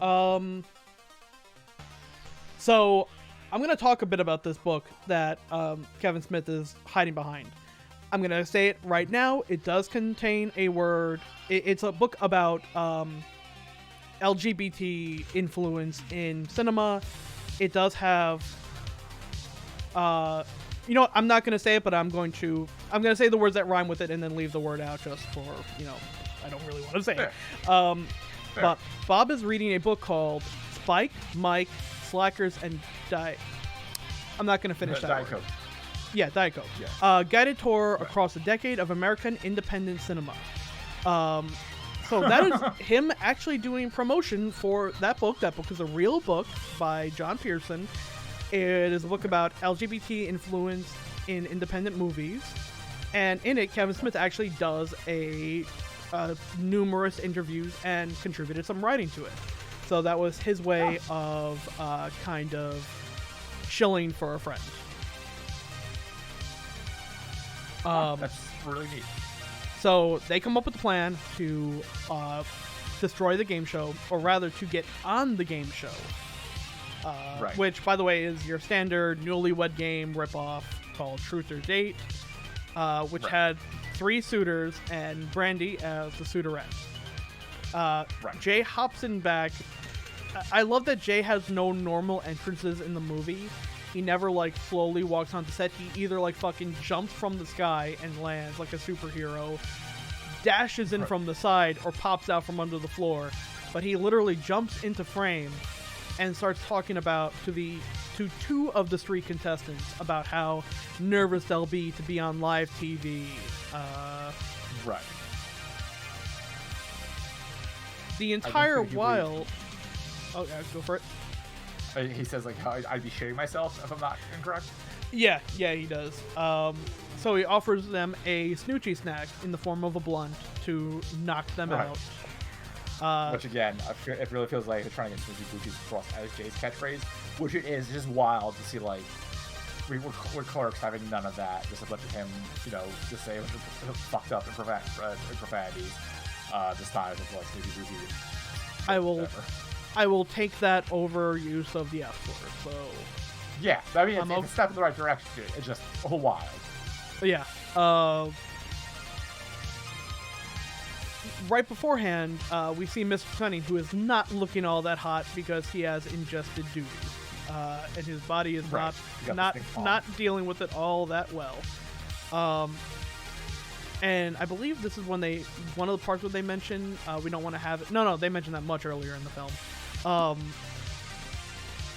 So, I'm gonna talk a bit about this book that Kevin Smith is hiding behind. I'm gonna say it right now. It does contain a word. It's a book about LGBT influence in cinema. It does have. You know what? I'm not gonna say it, but I'm gonna say the words that rhyme with it and then leave the word out just for, you know, I don't really want to say it. But Bob is reading a book called Spike, Mike, Slackers, and I'm not gonna finish that. Diet Coke. Yeah, Diet Coke. Yeah. Guided tour across a decade of American independent cinema. So that is him actually doing promotion for that book. That book is a real book by John Pearson. It is a book about LGBT influence in independent movies, and in it, Kevin Smith actually does numerous interviews and contributed some writing to it. So that was his way of kind of shilling for a friend. That's really neat. So they come up with a plan to destroy the game show, or rather to get on the game show. Right. Which, by the way, is your standard newlywed game ripoff called Truth or Date, which had 3 suitors and Brandy as the suitorette. Jay hops in back. I love that Jay has no normal entrances in the movie. He never, like, slowly walks onto set. He either, like, fucking jumps from the sky and lands like a superhero, dashes in from the side, or pops out from under the floor. But he literally jumps into frame and starts talking about to 2 of the 3 contestants about how nervous they'll be to be on live TV. Right. The entire while... Oh, yeah, go for it. He says, like, how I'd be shitting myself if I'm not incorrect. Yeah, he does. So he offers them a snoochie snack in the form of a blunt to knock them out. Which, again, it really feels like they're trying to get Snoochie Boochies across as Jay's catchphrase, which it is. It's just wild to see, like, we're Clerks having none of that. Just a bunch of him, you know, just say fucked up and profanities. This time with, like, Snoochie Boochies. I will take that over use of the F word, so... Yeah, I mean, it's a step in the right direction. It's just wild. Yeah. Right beforehand, we see Mr. Sunny, who is not looking all that hot because he has ingested duty, and his body is not dealing with it all that well. And I believe this is when one of the parts where they mention we don't want to have it. No, they mentioned that much earlier in the film.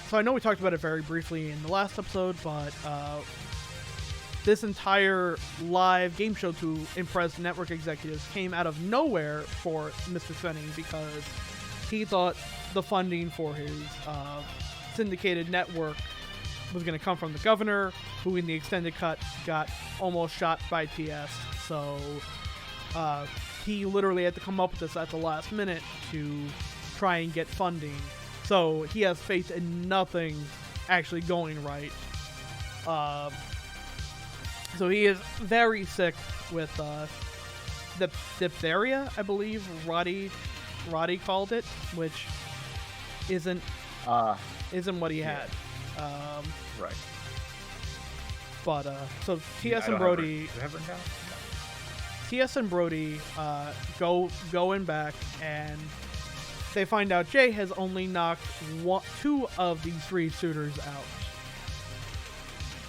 So I know we talked about it very briefly in the last episode, but this entire live game show to impress network executives came out of nowhere for Mr. Svenning because he thought the funding for his syndicated network was going to come from the governor, who in the extended cut got almost shot by TS. So he literally had to come up with this at the last minute to try and get funding. So he has faith in nothing actually going right. So he is very sick with the diphtheria, I believe Roddy called it, which isn't what he had. Right. But so TS and Brody going back, and they find out Jay has only knocked 2 of these 3 suitors out.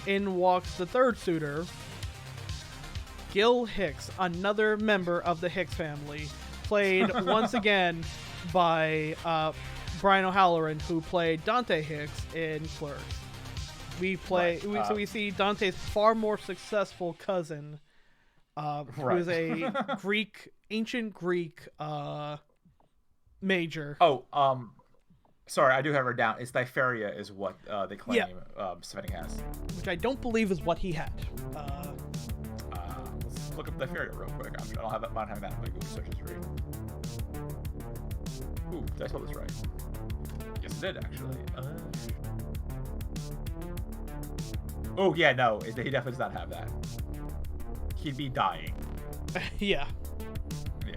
In walks the 3rd suitor, Gill Hicks, another member of the Hicks family, played once again by Brian O'Halloran, who played Dante Hicks in Clerks. So we see Dante's far more successful cousin, who is a ancient Greek major. Sorry, I do have her down. It's diphtheria is what they claim Svenning has. Which I don't believe is what he had. Let's look up diphtheria real quick. I don't mind having that in my Google search history. Ooh, did I spell this right? Yes, it did, actually. Oh yeah, no, he definitely does not have that. He'd be dying. Yeah. Yeah.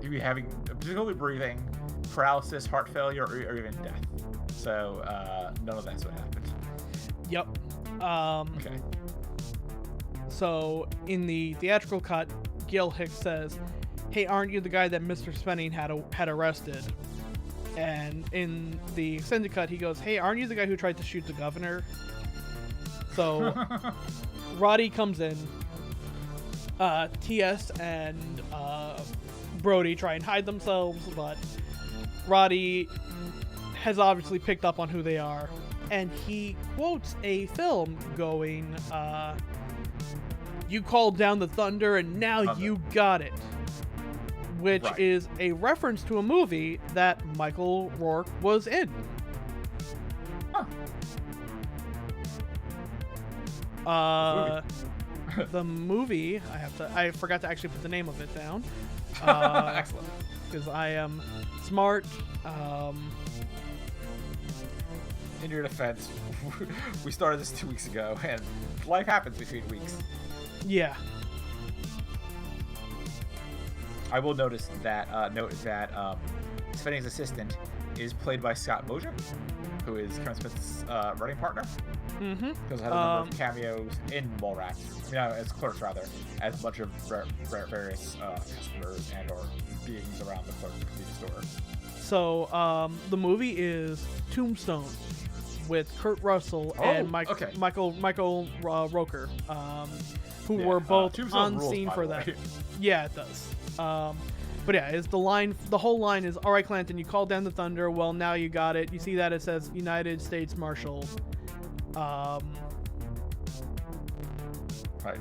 He'd be having difficulty breathing, paralysis, heart failure, or even death. So none of that's what happened. Yep. Okay. So in the theatrical cut, Gill Hicks says, "Hey, aren't you the guy that Mr. Spenning had arrested?" And in the extended cut, he goes, "Hey, aren't you the guy who tried to shoot the governor?" So Roddy comes in. TS and Brody try and hide themselves, but Roddy has obviously picked up on who they are, and he quotes a film going, "You called down the thunder and now you got it," which is a reference to a movie that Michael Rourke was in. Huh. The movie, I forgot to actually put the name of it down. Excellent. Because I am smart. In your defense, we started this 2 weeks ago, and life happens between weeks. Yeah. I will note that Spenning's assistant is played by Scott Mojan, who is Kevin Smith's running partner. Mm-hmm. Because it has a number of cameos in Mallrats. As Clerks, rather, as a bunch of various customers and/or beings around the Clerks convenience store. So, the movie is Tombstone with Kurt Russell and Michael Roker, who were both on scene for that. Yeah, it does. But yeah, is the line? The whole line is, "All right, Clanton, you called down the thunder. Well, now you got it." You see that it says United States Marshal. Right.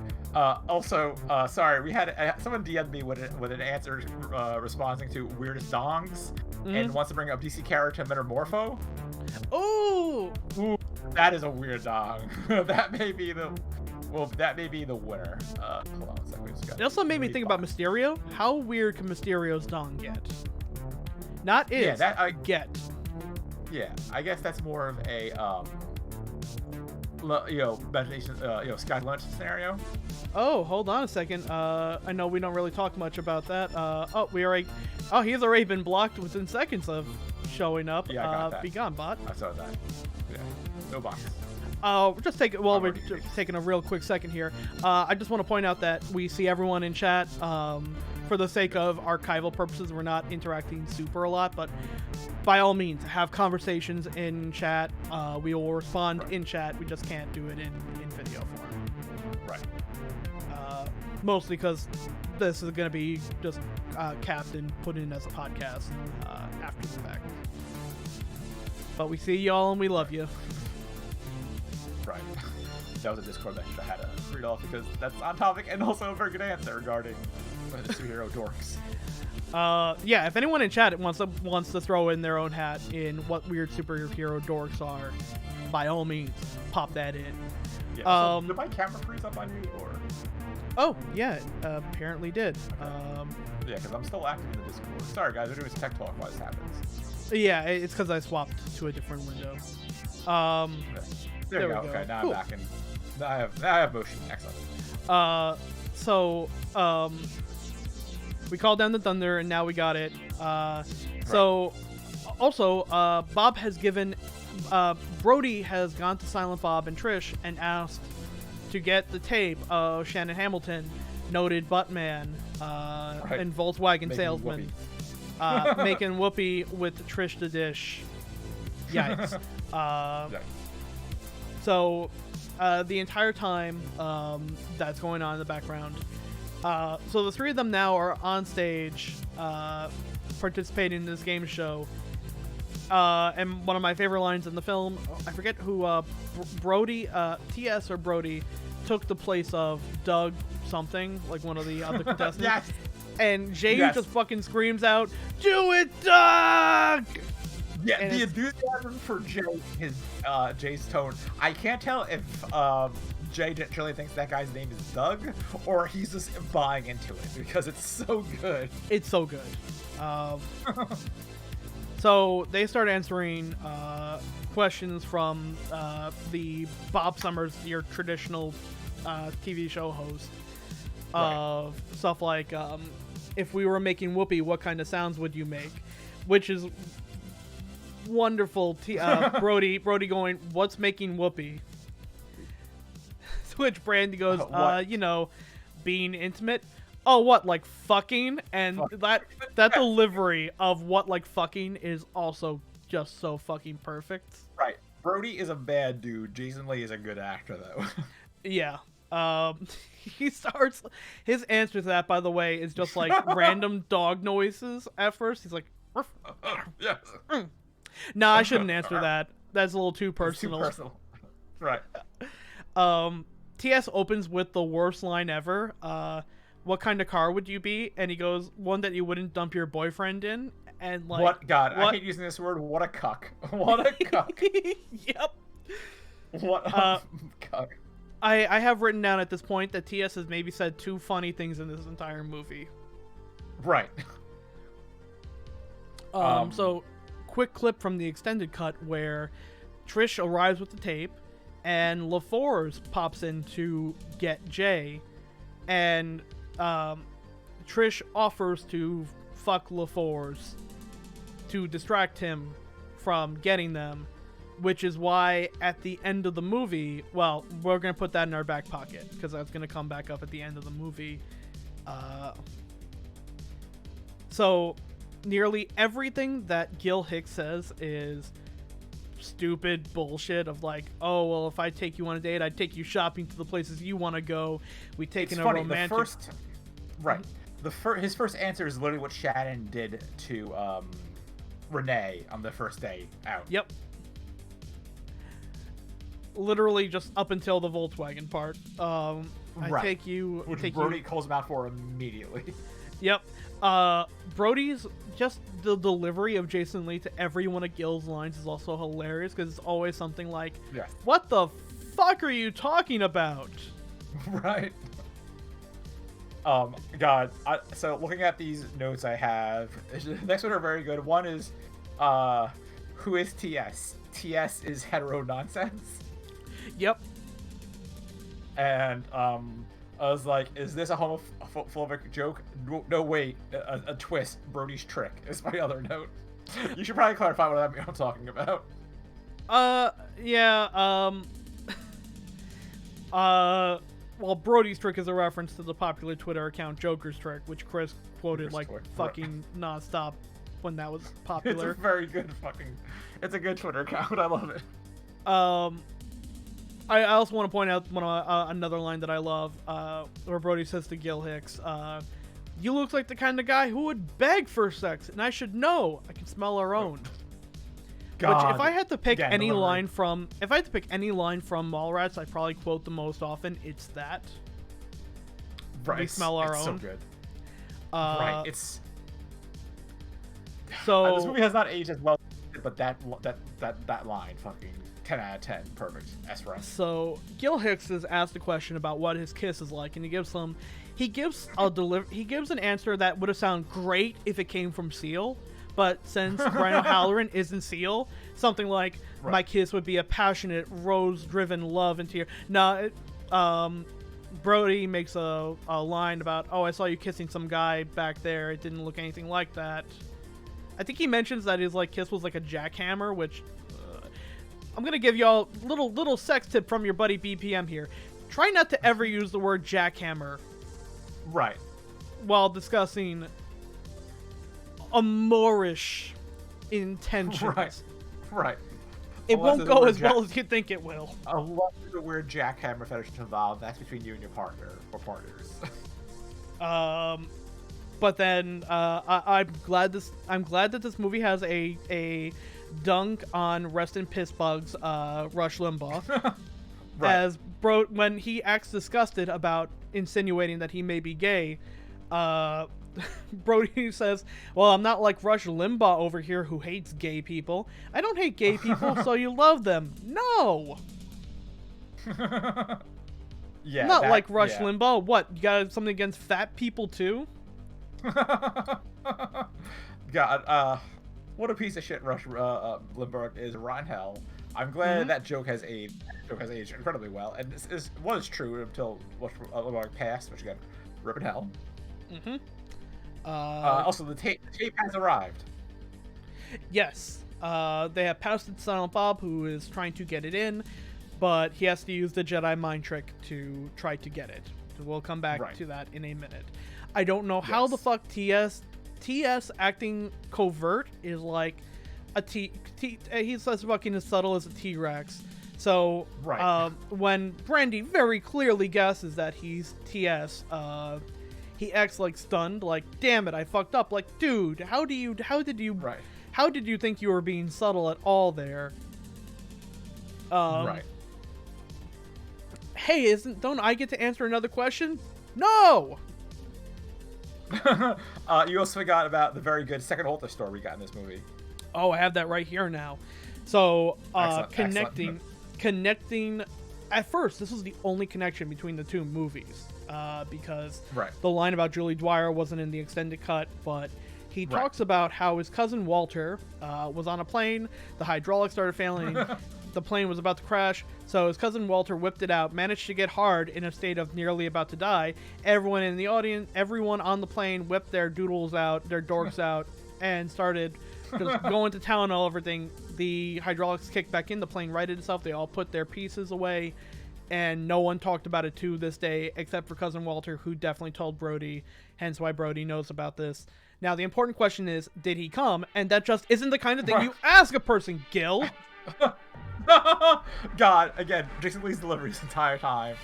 Also, sorry, we had someone DM'd me with an answer responding to weirdest dongs, and wants to bring up DC character Metamorpho. Ooh, that is a weird dong. that may be the winner. Hold on a second. It also made me think about Mysterio. How weird can Mysterio's dong get? Not is. Yeah, that I get. Yeah, I guess that's more of a imagination, sky lunch scenario. Oh, hold on a second. I know we don't really talk much about that. He's already been blocked within seconds of showing up. Yeah, I got that. Be gone, bot. I saw that. Yeah, no box. We're just taking a real quick second here. I just want to point out that we see everyone in chat. For the sake of archival purposes, we're not interacting super a lot, but by all means, have conversations in chat. We will respond in chat. We just can't do it in video form. Right. Mostly because this is going to be just capped and put in as a podcast after the fact. But we see y'all and we love you. Right. That was a Discord message I had to read off because that's on topic and also a very good answer regarding the superhero dorks. Yeah, if anyone in chat wants to throw in their own hat in what weird superhero dorks are, by all means, pop that in. Yeah, so did my camera freeze up on you, or? Oh, yeah, it apparently did. Okay. Yeah, because I'm still active in the Discord. Sorry, guys, we're doing tech talk while this happens. Yeah, it's because I swapped to a different window. Okay. There we go. Okay, now cool. I'm back in. Now I have motion. Excellent. We called down the thunder, and now we got it. So, also, Bob has given... Brody has gone to Silent Bob and Trish and asked to get the tape of Shannon Hamilton, noted buttman, and Volkswagen salesman, making whoopee with Trish the Dish. Yikes. So, the entire time that's going on in the background, so the three of them now are on stage participating in this game show. And one of my favorite lines in the film, I forget who, Brody, TS or Brody, took the place of Doug something, like one of the other contestants. Yes. And Jay just fucking screams out, "Do it, Doug!" Yeah, and the enthusiasm for Jay's tone. I can't tell if Jay truly thinks that guy's name is Doug, or he's just buying into it because it's so good. It's so good. So they start answering questions from the Bob Summers, your traditional TV show host, of stuff like, if we were making Whoopi, what kind of sounds would you make? Which is wonderful. Brody going, what's making Whoopi? To which Brandy goes, being intimate. Oh, what, like fucking? And that delivery of what, like fucking is also just so fucking perfect. Right. Brody is a bad dude. Jason Lee is a good actor, though. Yeah. He starts, his answer to that, by the way, is just like random dog noises at first. He's like, ruff, yes. Nah, I shouldn't answer that. That's a little too personal. It's too personal. Right. TS opens with the worst line ever. What kind of car would you be? And he goes, one that you wouldn't dump your boyfriend in. And like, what? God, I hate using this word. What a cuck. What a cuck. Yep. What a cuck. I have written down at this point that TS has maybe said 2 funny things in this entire movie. Right. So, quick clip from the extended cut where Trish arrives with the tape, and LaForce pops in to get Jay, and Trish offers to fuck LaForce to distract him from getting them, which is why at the end of the movie, well, we're going to put that in our back pocket, because that's going to come back up at the end of the movie. So, nearly everything that Gill Hicks says is stupid bullshit of like, oh, well, if I take you on a date, I'd take you shopping to the places you want to go. We take in a romantic... His first answer is literally what Shannon did to Renee on the first day out. Yep. Literally just up until the Volkswagen part. I take you... Which Brody calls him out for immediately. Yep. Brody's just the delivery of Jason Lee to every one of Gill's lines is also hilarious, because it's always something like, what the fuck are you talking about? Right. God. So looking at these notes I have, the next one are very good. One is, who is TS? TS is hetero nonsense. Yep. And, I was like, is this a homophobic joke? No, wait. A twist. Brody's trick is my other note. You should probably clarify what I'm talking about. Yeah, well, Brody's trick is a reference to the popular Twitter account Joker's Trick, which Chris quoted like fucking nonstop when that was popular. It's a very good it's a good Twitter account. I love it. I also want to point out another line that I love, where Brody says to Gill Hicks, you look like the kind of guy who would beg for sex, and I should know. I can smell our own. God. Which, if I had to pick any line from Mallrats, I probably quote the most often. It's that. Right. We smell our it's own. So good. Right. It's. So this movie has not aged as well, but that line, fucking 10 out of 10, perfect. S rank. So Gill Hicks is asked a question about what his kiss is like, and he gives an answer that would have sounded great if it came from Seal. But since Brian O'Halloran isn't Seal, something like, my kiss would be a passionate, rose-driven love into your... No, Brody makes a line about, oh, I saw you kissing some guy back there. It didn't look anything like that. I think he mentions that his kiss was like a jackhammer, which... I'm going to give y'all a little sex tip from your buddy BPM here. Try not to ever use the word jackhammer. Right. While discussing... Moorish intentions. Right. It won't go as well as you think it will. Unless there's a weird jackhammer fetish involved, that's between you and your partner or partners. But then I'm glad that this movie has a dunk on Rest in Piss Bugs, Rush Limbaugh, as when he acts disgusted about insinuating that he may be gay. Brody says, well, I'm not like Rush Limbaugh over here who hates gay people. I don't hate gay people, so you love them. No! Yeah. Not like Rush Limbaugh. What, you got something against fat people too? God, what a piece of shit Rush Limbaugh is. Rotten hell. I'm glad that joke has aged. Incredibly well, and this was true until Limbaugh passed, which again, rip in hell. Also, the tape has arrived. Yes. They have passed it to Silent Bob, who is trying to get it in, but he has to use the Jedi mind trick to try to get it. So we'll come back to that in a minute. I don't know how the fuck TS acting covert is like a he's as fucking as subtle as a T-Rex. So when Brandy very clearly guesses that he's TS, he acts like stunned, like, damn it, I fucked up. Like, dude, how did you think you were being subtle at all there? Hey, don't I get to answer another question? No! You also forgot about the very good second Walter story we got in this movie. Oh, I have that right here now. So, Excellent. Connecting. At first, this was the only connection between the two movies, because the line about Julie Dwyer wasn't in the extended cut, but he talks about how his cousin Walter was on a plane, the hydraulics started failing, the plane was about to crash, so his cousin Walter whipped it out, managed to get hard in a state of nearly about to die. Everyone in the audience, everyone on the plane whipped their doodles out, their dorks out, and started just going to town on everything. The hydraulics kicked back in, the plane righted itself, they all put their pieces away, and no one talked about it to this day except for cousin Walter, who definitely told Brody, hence why Brody knows about this. Now, the important question is, did he come? And that just isn't the kind of thing you ask a person, Gill. God, again, Jason Lee's delivery this entire time.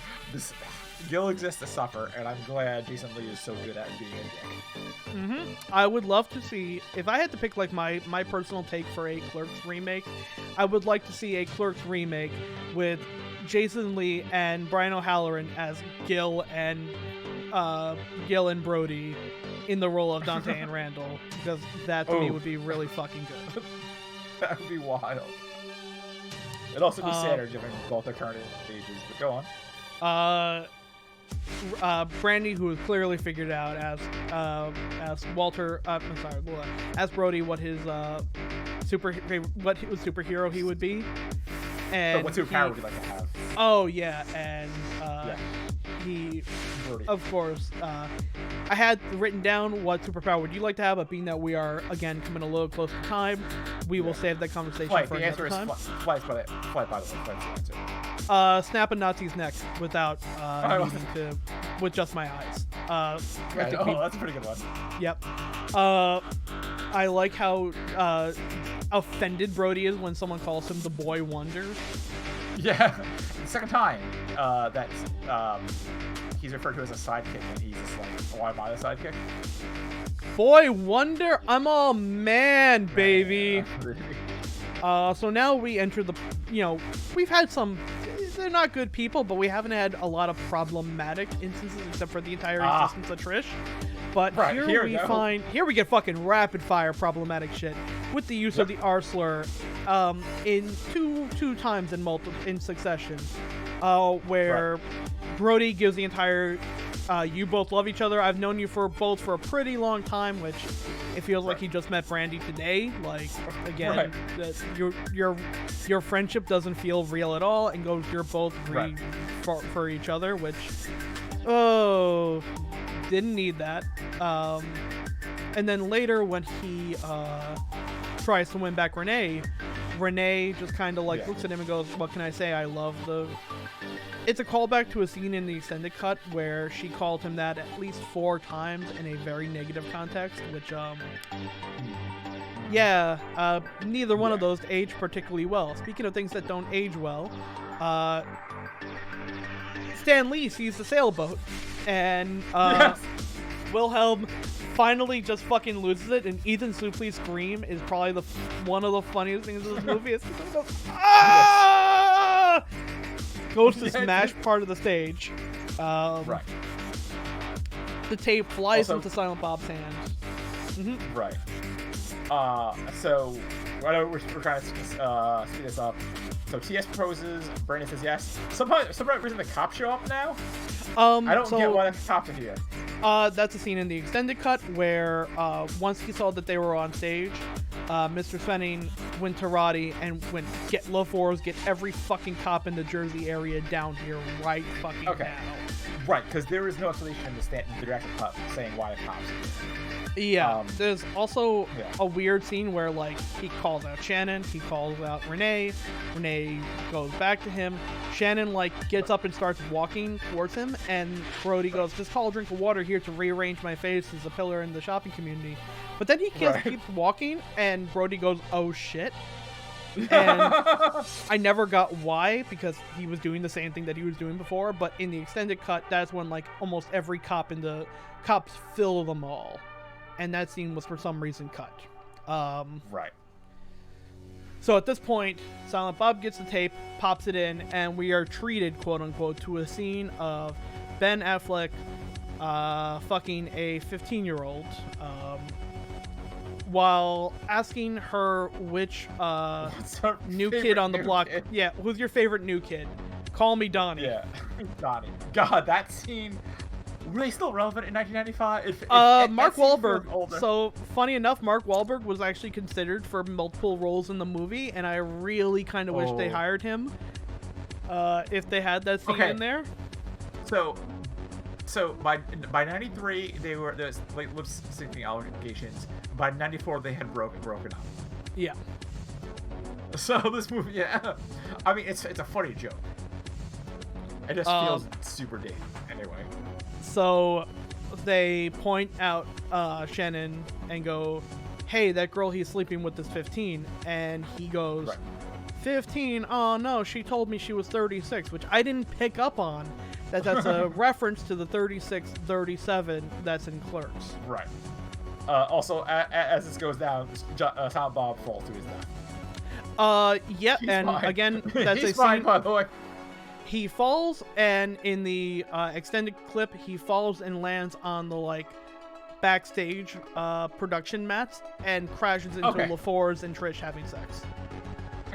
Gill exists to suffer, and I'm glad Jason Lee is so good at being a dick. I would love to see, if I had to pick like my personal take for a Clerks remake, I would like to see a Clerks remake with Jason Lee and Brian O'Halloran as Gill and Brody in the role of Dante and Randall, because that to me would be really fucking good. That would be wild. It'd also be sadder given both their current ages, but go on. Brandy, who has clearly figured out as Walter, as Brody, what his superhero he would be, and what superpower would you like to have? Oh yeah, and he, Brody. Of course, I had written down what superpower would you like to have, but being that we are again coming a little close to time, we will save that conversation for another time. Flight, by the way. Flight's the answer. Snap a Nazi's neck without needing to, with just my eyes. That's a pretty good one. Yep. I like how offended Brody is when someone calls him the Boy Wonder. Yeah, the second time that he's referred to as a sidekick, and he's just like, "Why am I the sidekick?" Boy Wonder, I'm all man, baby. So now we enter the, we've had some, they're not good people, but we haven't had a lot of problematic instances except for the entire existence of Trish. But here we get fucking rapid fire problematic shit with the use of the R slur in two times in succession, where Brody gives the entire you both love each other. I've known you for a pretty long time, which it feels like he just met Brandy today. Like, again, your friendship doesn't feel real at all, and goes, you're both for each other, which didn't need that. And then later when he tries to win back Renee just kind of like looks at him and goes, what can I say? I love the... It's a callback to a scene in the extended cut where she called him that at least 4 times in a very negative context, which, neither one of those aged particularly well. Speaking of things that don't age well, Stan Lee sees the sailboat, and Wilhelm finally just fucking loses it, and Ethan Suplee's scream is probably one of the funniest things in this movie. It's just goes, ah! Goes to smash part of the stage. The tape flies into Silent Bob's hand. Right. So I know we're trying to speed this up. So TS proposes, Brandon says yes. Some reason the cops show up now. I don't get why the cops are here. That's a scene in the extended cut where once he saw that they were on stage, Mr. Svenning went to Roddy and went, get LaForce, get every fucking cop in the Jersey area down here right fucking now. Right, because there is no explanation in the direct cut saying why the cops. Yeah, there's also a weird scene where, like, he calls out Shannon, he calls out Renee goes back to him, Shannon, like, gets up and starts walking towards him, and Brody goes, just call a drink of water here to rearrange my face as a pillar in the shopping community. But then he keeps walking, and Brody goes, oh shit. And I never got why, because he was doing the same thing that he was doing before, but in the extended cut, that's when, like, almost every cop in the cops fill them all. And that scene was for some reason cut. Right. So at this point, Silent Bob gets the tape, pops it in, and we are treated, quote unquote, to a scene of Ben Affleck fucking a 15-year-old while asking her which new kid on the block. Yeah, who's your favorite new kid? Call me Donnie. Yeah, Donnie. God, that scene. Really still relevant in 1995? Mark Wahlberg. So, funny enough, Mark Wahlberg was actually considered for multiple roles in the movie, and I really kind of wish they hired him if they had that scene in there. So by 93, there's like lip syncing allegations. By 94, they had broken up. Yeah. So this movie, I mean, it's a funny joke. It just feels super dated, anyway. So they point out Shannon and go, hey, that girl he's sleeping with is 15. And he goes, 15? Oh, no, she told me she was 36, which I didn't pick up on. That's a reference to the 36-37 that's in Clerks. Right. Also, as this goes down, Silent Bob falls to his death. Yeah, He's and fine. Again, that's He's a fine, scene. by the way. He falls, and in the extended clip, he falls and lands on the, like, backstage production mats and crashes into LaForce and Trish having sex.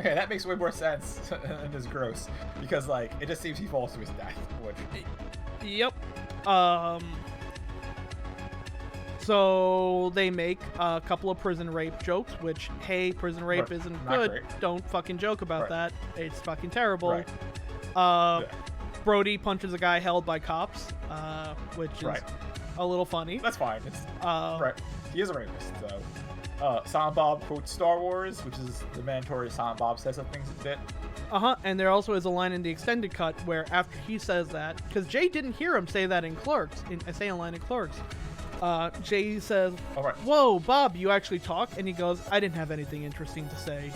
Okay, that makes way more sense and is gross, because, like, it just seems he falls to his death, which... Yep. So they make a couple of prison rape jokes, which, hey, prison rape isn't good. Great. Don't fucking joke about that. It's fucking terrible. Right. Brody punches a guy held by cops, which is a little funny. That's fine. It's, he is a rapist, so. Silent Bob quotes Star Wars, which is the mandatory Silent Bob says some things a bit. And there also is a line in the extended cut where after he says that, because Jay didn't hear him say that in Clerks, say a line in Clerks. Jay says, whoa, Bob, you actually talk? And he goes, I didn't have anything interesting to say.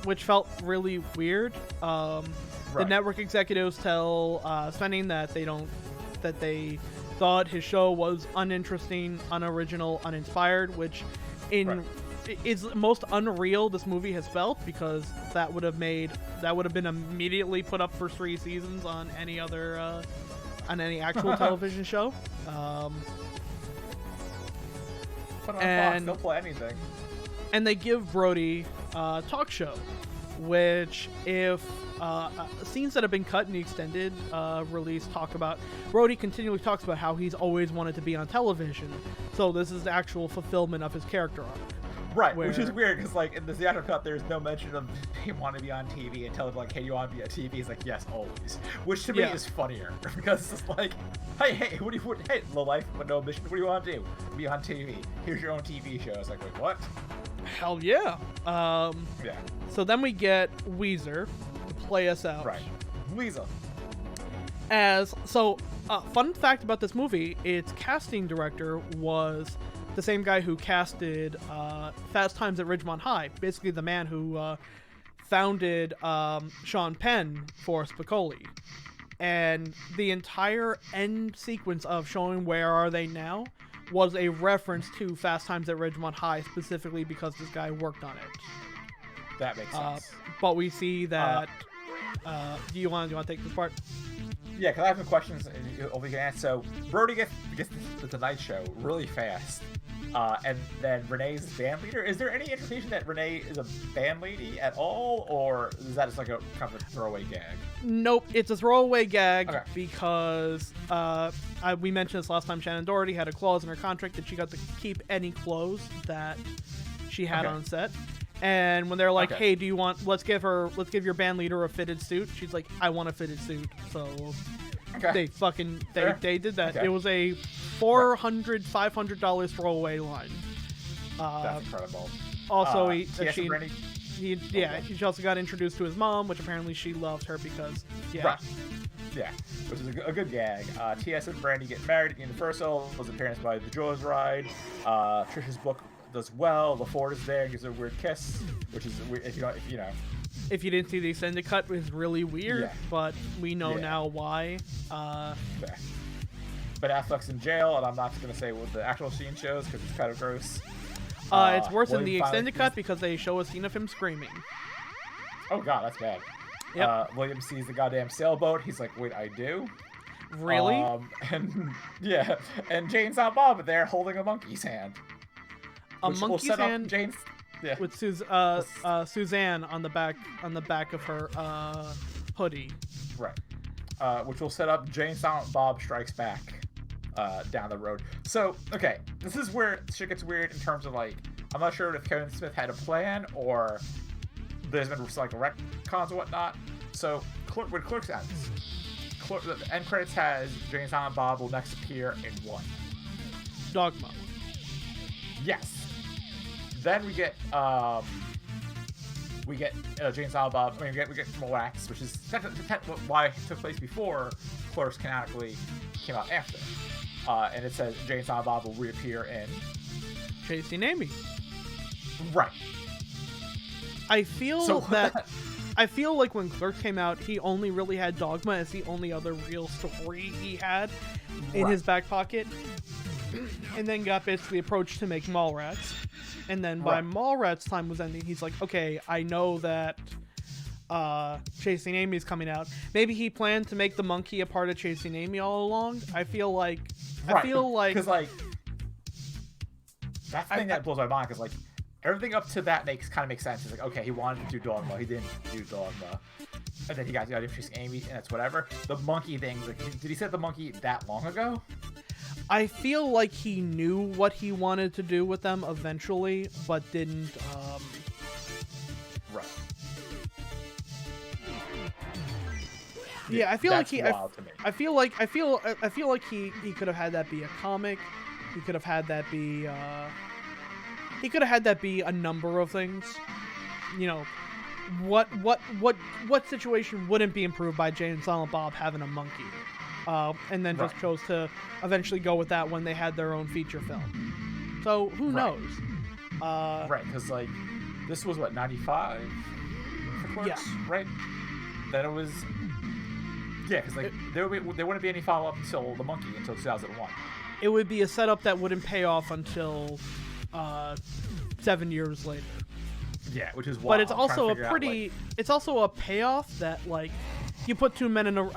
Which felt really weird. The network executives tell Svenning that they thought his show was uninteresting, unoriginal, uninspired, which is most unreal this movie has felt, because that would have been immediately put up for 3 seasons on any other on any actual television show. Put on Fox, they'll play anything. And they give Brody a talk show, which if scenes that have been cut in the extended release talk about, Brody continually talks about how he's always wanted to be on television. So this is the actual fulfillment of his character arc. Right, which is weird, because, like, in the theatrical cut, there's no mention of him wanting to be on TV and tell him, like, hey, you want to be on TV? He's like, yes, always. Which to me is funnier, because it's like, hey, hey, low life, but no mission, what do you want to do? Be on TV. Here's your own TV show. It's like, wait, what? Hell yeah. So then we get Weezer to play us out. Right. Weezer. Fun fact about this movie, its casting director was the same guy who casted Fast Times at Ridgemont High, basically the man who founded Sean Penn for Spicoli. And the entire end sequence of showing Where Are They Now was a reference to Fast Times at Ridgemont High, specifically because this guy worked on it. That makes sense. But we see that... do you want to take this part? Yeah, because I have some questions we can answer. So, Brody gets the Tonight Show really fast. And then Renee's band leader. Is there any indication that Renee is a band lady at all, or is that just like a kind of a throwaway gag? Nope, it's a throwaway gag Okay. because we mentioned this last time. Shannon Doherty had a clause in her contract that she got to keep any clothes that she had on set. And when they're like, "Hey, do you want? Let's give your band leader a fitted suit." She's like, "I want a fitted suit." So they did that. Okay. It was a $500 throwaway line. That's incredible. Also, she also got introduced to his mom, which apparently she loved her because Right. Yeah, which is a good gag. T.S. and Brandy get married at Universal. Was appearance by the Joy's Ride. Trisha's book does well. LaFord is there and gives her a weird kiss, which is weird if you know. If you didn't see the extended cut, it was really weird, but we know now why. Ben Affleck's in jail, and I'm not going to say what the actual scene shows because it's kind of gross. It's worse in the extended cut because they show a scene of him screaming. Oh god, that's bad. Yep. William sees the goddamn sailboat. He's like, "Wait, I do." Really? And Jane's not Bob there holding a monkey's hand. A monkey's hand with Suzanne on the back of her hoodie. Right. Which will set up Jane Silent Bob Strikes Back down the road. So, okay, this is where shit gets weird in terms of, like, I'm not sure if Kevin Smith had a plan or there's been, like, retcons and whatnot. So, when Clerks ends, the end credits has Jane Silent Bob will next appear in what? Dogma. Yes. Then we get Jane Silent Bob. I mean, we get Mallrats, which is why it took place before Clerks canonically came out after. And it says Jane Silent Bob will reappear in Chasing Amy. Right. I feel like when Clerks came out, he only really had Dogma as the only other real story he had in his back pocket, and then got basically approached to make Mallrats. And then by Mallrats' time was ending, he's like, okay, I know that Chasing Amy is coming out. Maybe he planned to make the monkey a part of Chasing Amy all along. I feel like because like that's the thing that blows my mind because like everything up to that makes sense. It's like, okay, he wanted to do Dogma, he didn't do Dogma, and then he got Chasing Amy, and that's whatever. The monkey thing, like, did he set the monkey that long ago? I feel like he knew what he wanted to do with them eventually, but didn't. Right. Yeah, I feel That's like wild to me. I feel like he could have had that be a comic. He could have had that be. He could have had that be a number of things. You know, what situation wouldn't be improved by Jane and Silent Bob having a monkey? And then just chose to eventually go with that when they had their own feature film. So who knows? Right, because like this was what 95 for Clerks, right? Then it was because like there wouldn't be any follow up until the monkey until 2001. It would be a setup that wouldn't pay off until 7 years later. Yeah, which is wild. But it's also it's also a payoff that like. You put two men in a...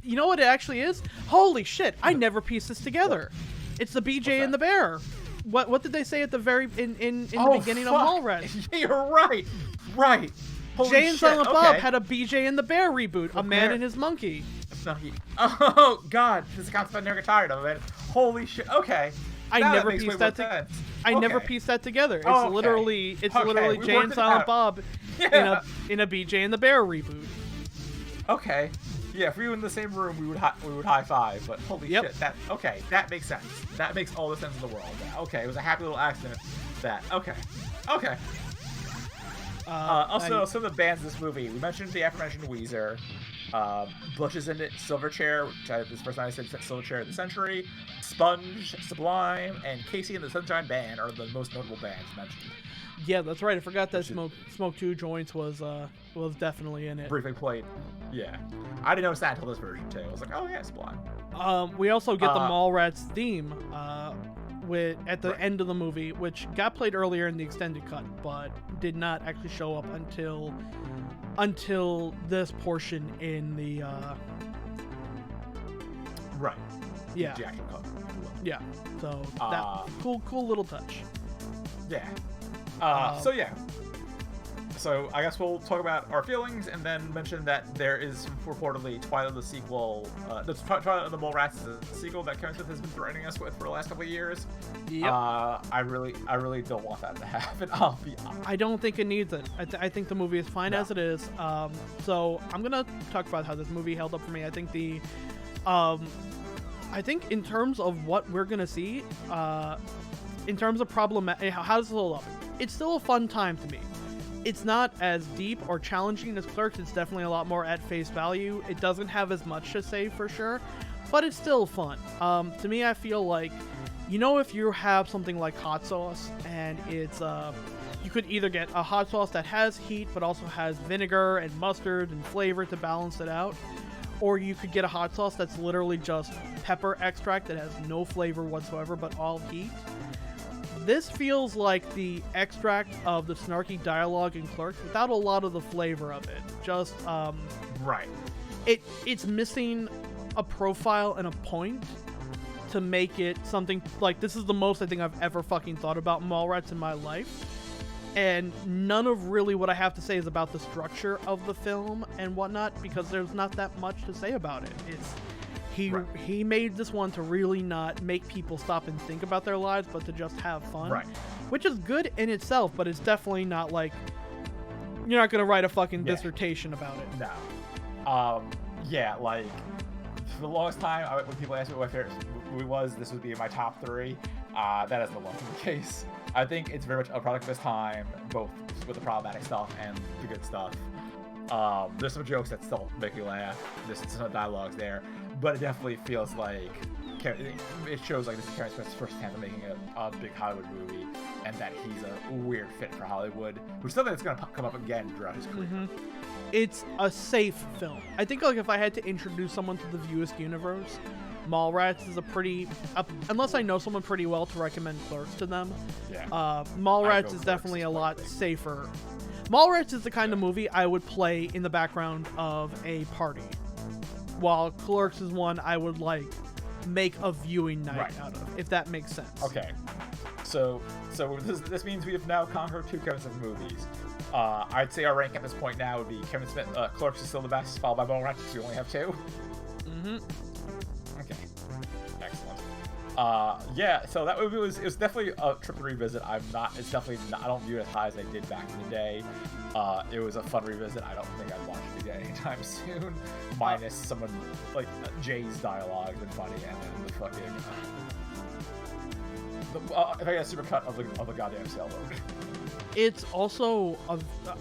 you know what it actually is? Holy shit, I never pieced this together. It's the BJ and the Bear. What did they say at the very... in the beginning of Mallrats? You're right. Right. Holy Jay and shit. Silent Bob had a BJ and the Bear reboot. A man and his monkey. Oh, God. This concept I never get tired of it. Holy shit. Okay. I never pieced that together. I never pieced that together. It's literally Jay and Silent Bob in a BJ and the Bear reboot. Okay, yeah. If we were in the same room, we would high five. But holy shit, that makes sense. That makes all the sense in the world. Okay, it was a happy little accident. Okay. Also, some of the bands in this movie. We mentioned the aforementioned Weezer. Bush is in it. Silverchair, which this first time I said Silverchair of the Century. Sponge, Sublime, and Casey and the Sunshine Band are the most notable bands mentioned. Yeah, that's right. I forgot that Smoke 2 Joints was definitely in it. Briefly played. Yeah. I didn't notice that until this version too. I was like, oh yeah, Sublime. We also get the Mallrats theme at the end of the movie, which got played earlier in the extended cut, but did not actually show up until this portion in the Right. Yeah. The actual cut. Yeah. So that cool little touch. Yeah. So I guess we'll talk about our feelings and then mention that there is reportedly Twilight the sequel. The Twilight of the Mallrats is a sequel that Kevin Smith has been threatening us with for the last couple of years. Yep. I really don't want that to happen. I'll be honest. I don't think it needs it. I think the movie is fine as it is. So I'm gonna talk about how this movie held up for me. I think I think in terms of what we're gonna see, in terms of how does it hold up? It's still a fun time to me. It's not as deep or challenging as Clerks. It's definitely a lot more at face value. It doesn't have as much to say for sure, but it's still fun. To me, I feel like, if you have something like hot sauce and it's, you could either get a hot sauce that has heat but also has vinegar and mustard and flavor to balance it out, or you could get a hot sauce that's literally just pepper extract that has no flavor whatsoever but all heat. This feels like the extract of the snarky dialogue in Clerks without a lot of the flavor of it. Just, right. It's missing a profile and a point to make it something like, this is the most I think I've ever fucking thought about Mallrats in my life. And none of really what I have to say is about the structure of the film and whatnot, because there's not that much to say about it. He made this one to really not make people stop and think about their lives, but to just have fun. Right. Which is good in itself, but it's definitely not like, you're not going to write a fucking dissertation about it. No. Like, for the longest time, when people asked me what my favorite movie was, this would be in my top 3. That is no longer the case. I think it's very much a product of its time, both with the problematic stuff and the good stuff. There's some jokes that still make me laugh. There's some dialogues there. But it definitely feels like it shows like this is Kevin Smith's first attempt at making a big Hollywood movie, and that he's a weird fit for Hollywood, which is something that's going to come up again throughout his career. Mm-hmm. It's a safe film. I think like if I had to introduce someone to the Viewist universe, Mallrats is a pretty, unless I know someone pretty well to recommend Clerks to them. Yeah. Mallrats is definitely a lot safer. Mallrats is the kind of movie I would play in the background of a party, while Clerks is one I would like make a viewing night out of, if that makes sense. Okay. So this means we have now conquered 2 Kevin Smith movies. I'd say our rank at this point now would be Kevin Smith. Clerks is still the best, followed by Mallrats because we only have 2. Mm-hmm. Okay. Excellent. So that movie was definitely a trip to revisit. I don't view it as high as I did back in the day. It was a fun revisit. I don't think I'd watch it again anytime soon. Minus someone like Jay's dialogue has been funny, and then the fucking if I get a super cut of the goddamn sailboat. It's also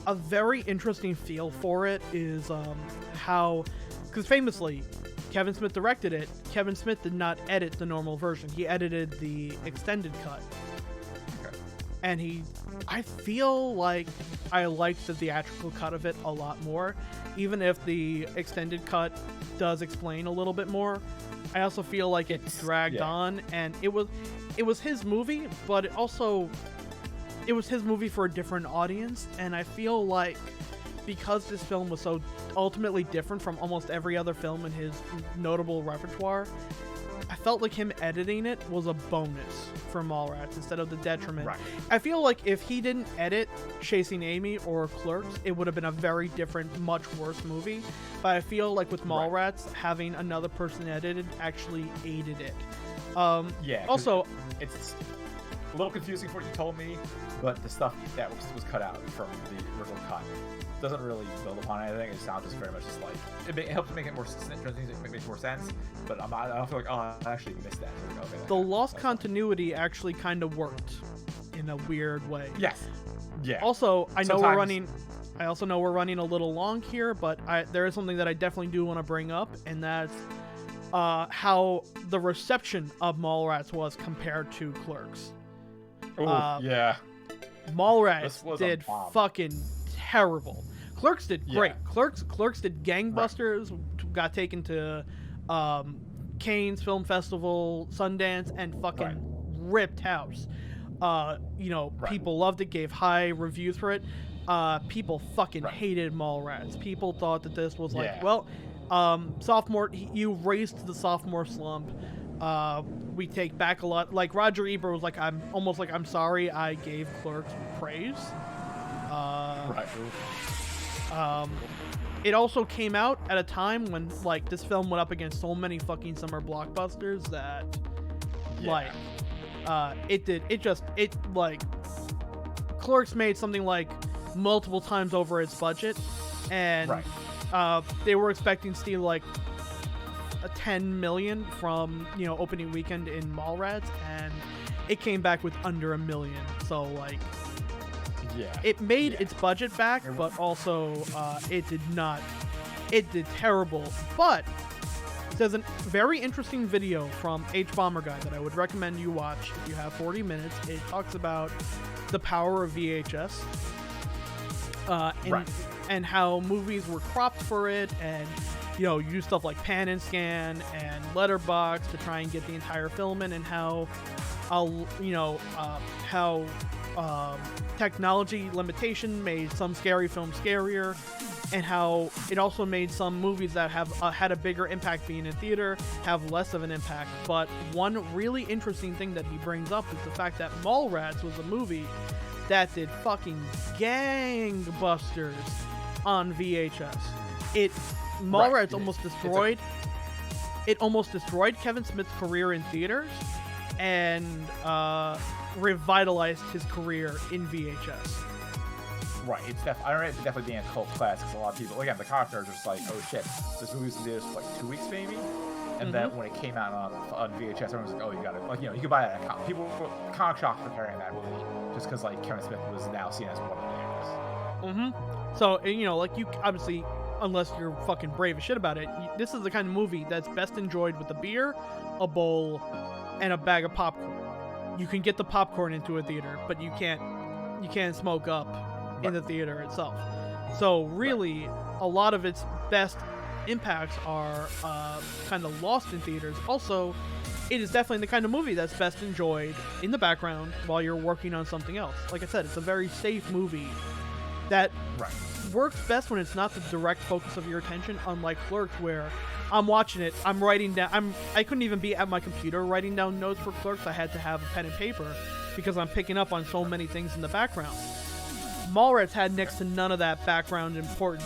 a very interesting feel for it is how, because famously, Kevin Smith directed it. Kevin Smith did not edit the normal version. He edited the extended cut. Okay. And I feel like I liked the theatrical cut of it a lot more, even if the extended cut does explain a little bit more. I also feel like it dragged on, and it was his movie, but it was his movie for a different audience, and I feel like because this film was so ultimately different from almost every other film in his notable repertoire, I felt like him editing it was a bonus for Mallrats instead of the detriment. Right. I feel like if he didn't edit Chasing Amy or Clerks, it would have been a very different, much worse movie. But I feel like with Mallrats, having another person edited actually aided it. Also, it's a little confusing for what you told me, but the stuff that was cut out from the original cut doesn't really build upon anything. It sounds just very much just like it helps to make it more interesting, it makes more sense. But I don't feel like I actually missed that. Okay, the lost continuity actually kind of worked in a weird way. Yes. Yeah. Also, I also know we're running a little long here, but there is something that I definitely do want to bring up, and that's how the reception of Mallrats was compared to Clerks. Oh, yeah. Mallrats did fucking terrible. Clerks did great. Clerks did gangbusters, got taken to Cannes Film Festival, Sundance, and fucking ripped house. People loved it, gave high reviews for it. People fucking hated Mallrats. People thought that this was like, sophomore, you raced to the sophomore slump. We take back a lot. Like Roger Ebert was like, I'm sorry I gave Clerks praise. Right. It also came out at a time when like this film went up against so many fucking summer blockbusters that Clerks made something like multiple times over its budget, and they were expecting to steal like a 10 million from opening weekend in Mallrats, and it came back with under $1 million. So like it made its budget back, but also it did terrible. But there's a very interesting video from H-Bomber Guy that I would recommend you watch if you have 40 minutes. It talks about the power of VHS and how movies were cropped for it, and you use stuff like pan and scan and letterbox to try and get the entire film in, and how technology limitation made some scary films scarier, and how it also made some movies that have had a bigger impact being in theater have less of an impact. But one really interesting thing that he brings up is the fact that Mallrats was a movie that did fucking gangbusters on VHS. Mallrats almost destroyed Kevin Smith's career in theaters, and revitalized his career in VHS. Right, I remember it definitely being a cult classic. A lot of people, again, the comic nerds are just like, oh shit, this movie's in theaters for like 2 weeks maybe, and then when it came out on VHS, everyone was like, oh, you got it, you could buy that. Comic shops were carrying that movie just because like Kevin Smith was now seen as one of the heroes. So like you obviously, unless you're fucking brave as shit about it, this is the kind of movie that's best enjoyed with a beer, a bowl, and a bag of popcorn. You can get the popcorn into a theater, but you can't smoke up in the theater itself. So really, a lot of its best impacts are kind of lost in theaters. Also, it is definitely the kind of movie that's best enjoyed in the background while you're working on something else. Like I said, it's a very safe movie that works best when it's not the direct focus of your attention, unlike Clerks, where I'm watching it, I'm writing down, I couldn't even be at my computer writing down notes for Clerks. I had to have a pen and paper because I'm picking up on so many things in the background. Mallrats had next to none of that background importance,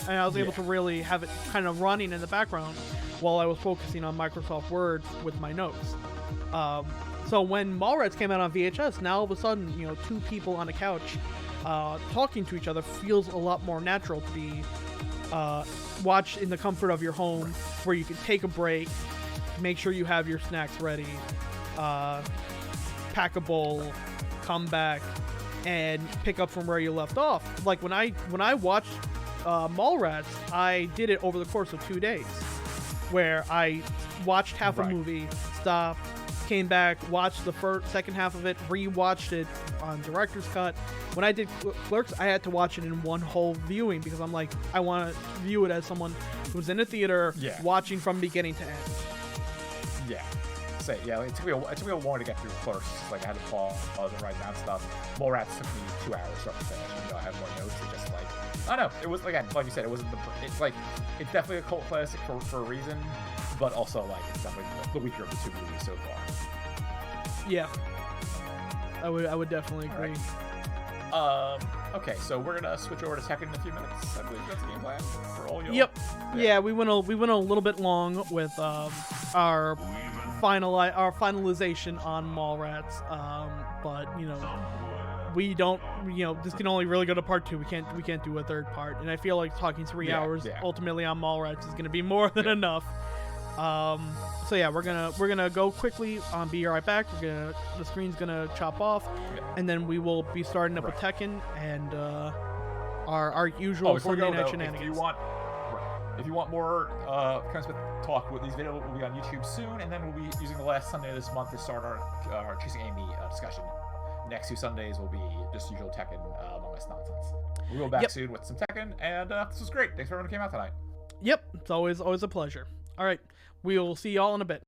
and I was able to really have it kind of running in the background while I was focusing on Microsoft Word with my notes. So when Mallrats came out on VHS, now all of a sudden, two people on a couch talking to each other feels a lot more natural to be watched in the comfort of your home, where you can take a break, make sure you have your snacks ready, pack a bowl, come back, and pick up from where you left off. Like when I watched Mallrats, I did it over the course of 2 days, where I watched half a movie, stopped, came back, watched the second half of it, rewatched it on director's cut. When I did Clerks, I had to watch it in one whole viewing because I'm like, I want to view it as someone who's in a theater watching from beginning to end. It took me a while to get through Clerks. Like I had to pause and write down stuff. Mallrats took me 2 hours to finish. I had more notes. It just like, I don't know. It was, again, like you said, it's definitely a cult classic for a reason, but also like it's definitely the weaker of the two movies so far. Yeah, I would definitely agree. Right. Okay, so we're gonna switch over to Tekken in a few minutes. I believe that's the game plan for all you. Yep. Yeah, we went a little bit long with our finalization on Mallrats. But we don't. This can only really go to part 2. We can't do a third part. And I feel like talking 3 hours ultimately on Mallrats is gonna be more than enough. So yeah, we're gonna go quickly. Be right back. The screen's gonna chop off, and then we will be starting up with Tekken and our usual Sunday night shenanigans. If you want more kind of talk, with these videos will be on YouTube soon, and then we'll be using the last Sunday of this month to start our Chasing Amy discussion. Next 2 Sundays will be just usual Tekken Among Us nonsense. We'll go back soon with some Tekken, and this was great. Thanks for everyone who came out tonight. Yep, it's always a pleasure. All right, we'll see y'all in a bit.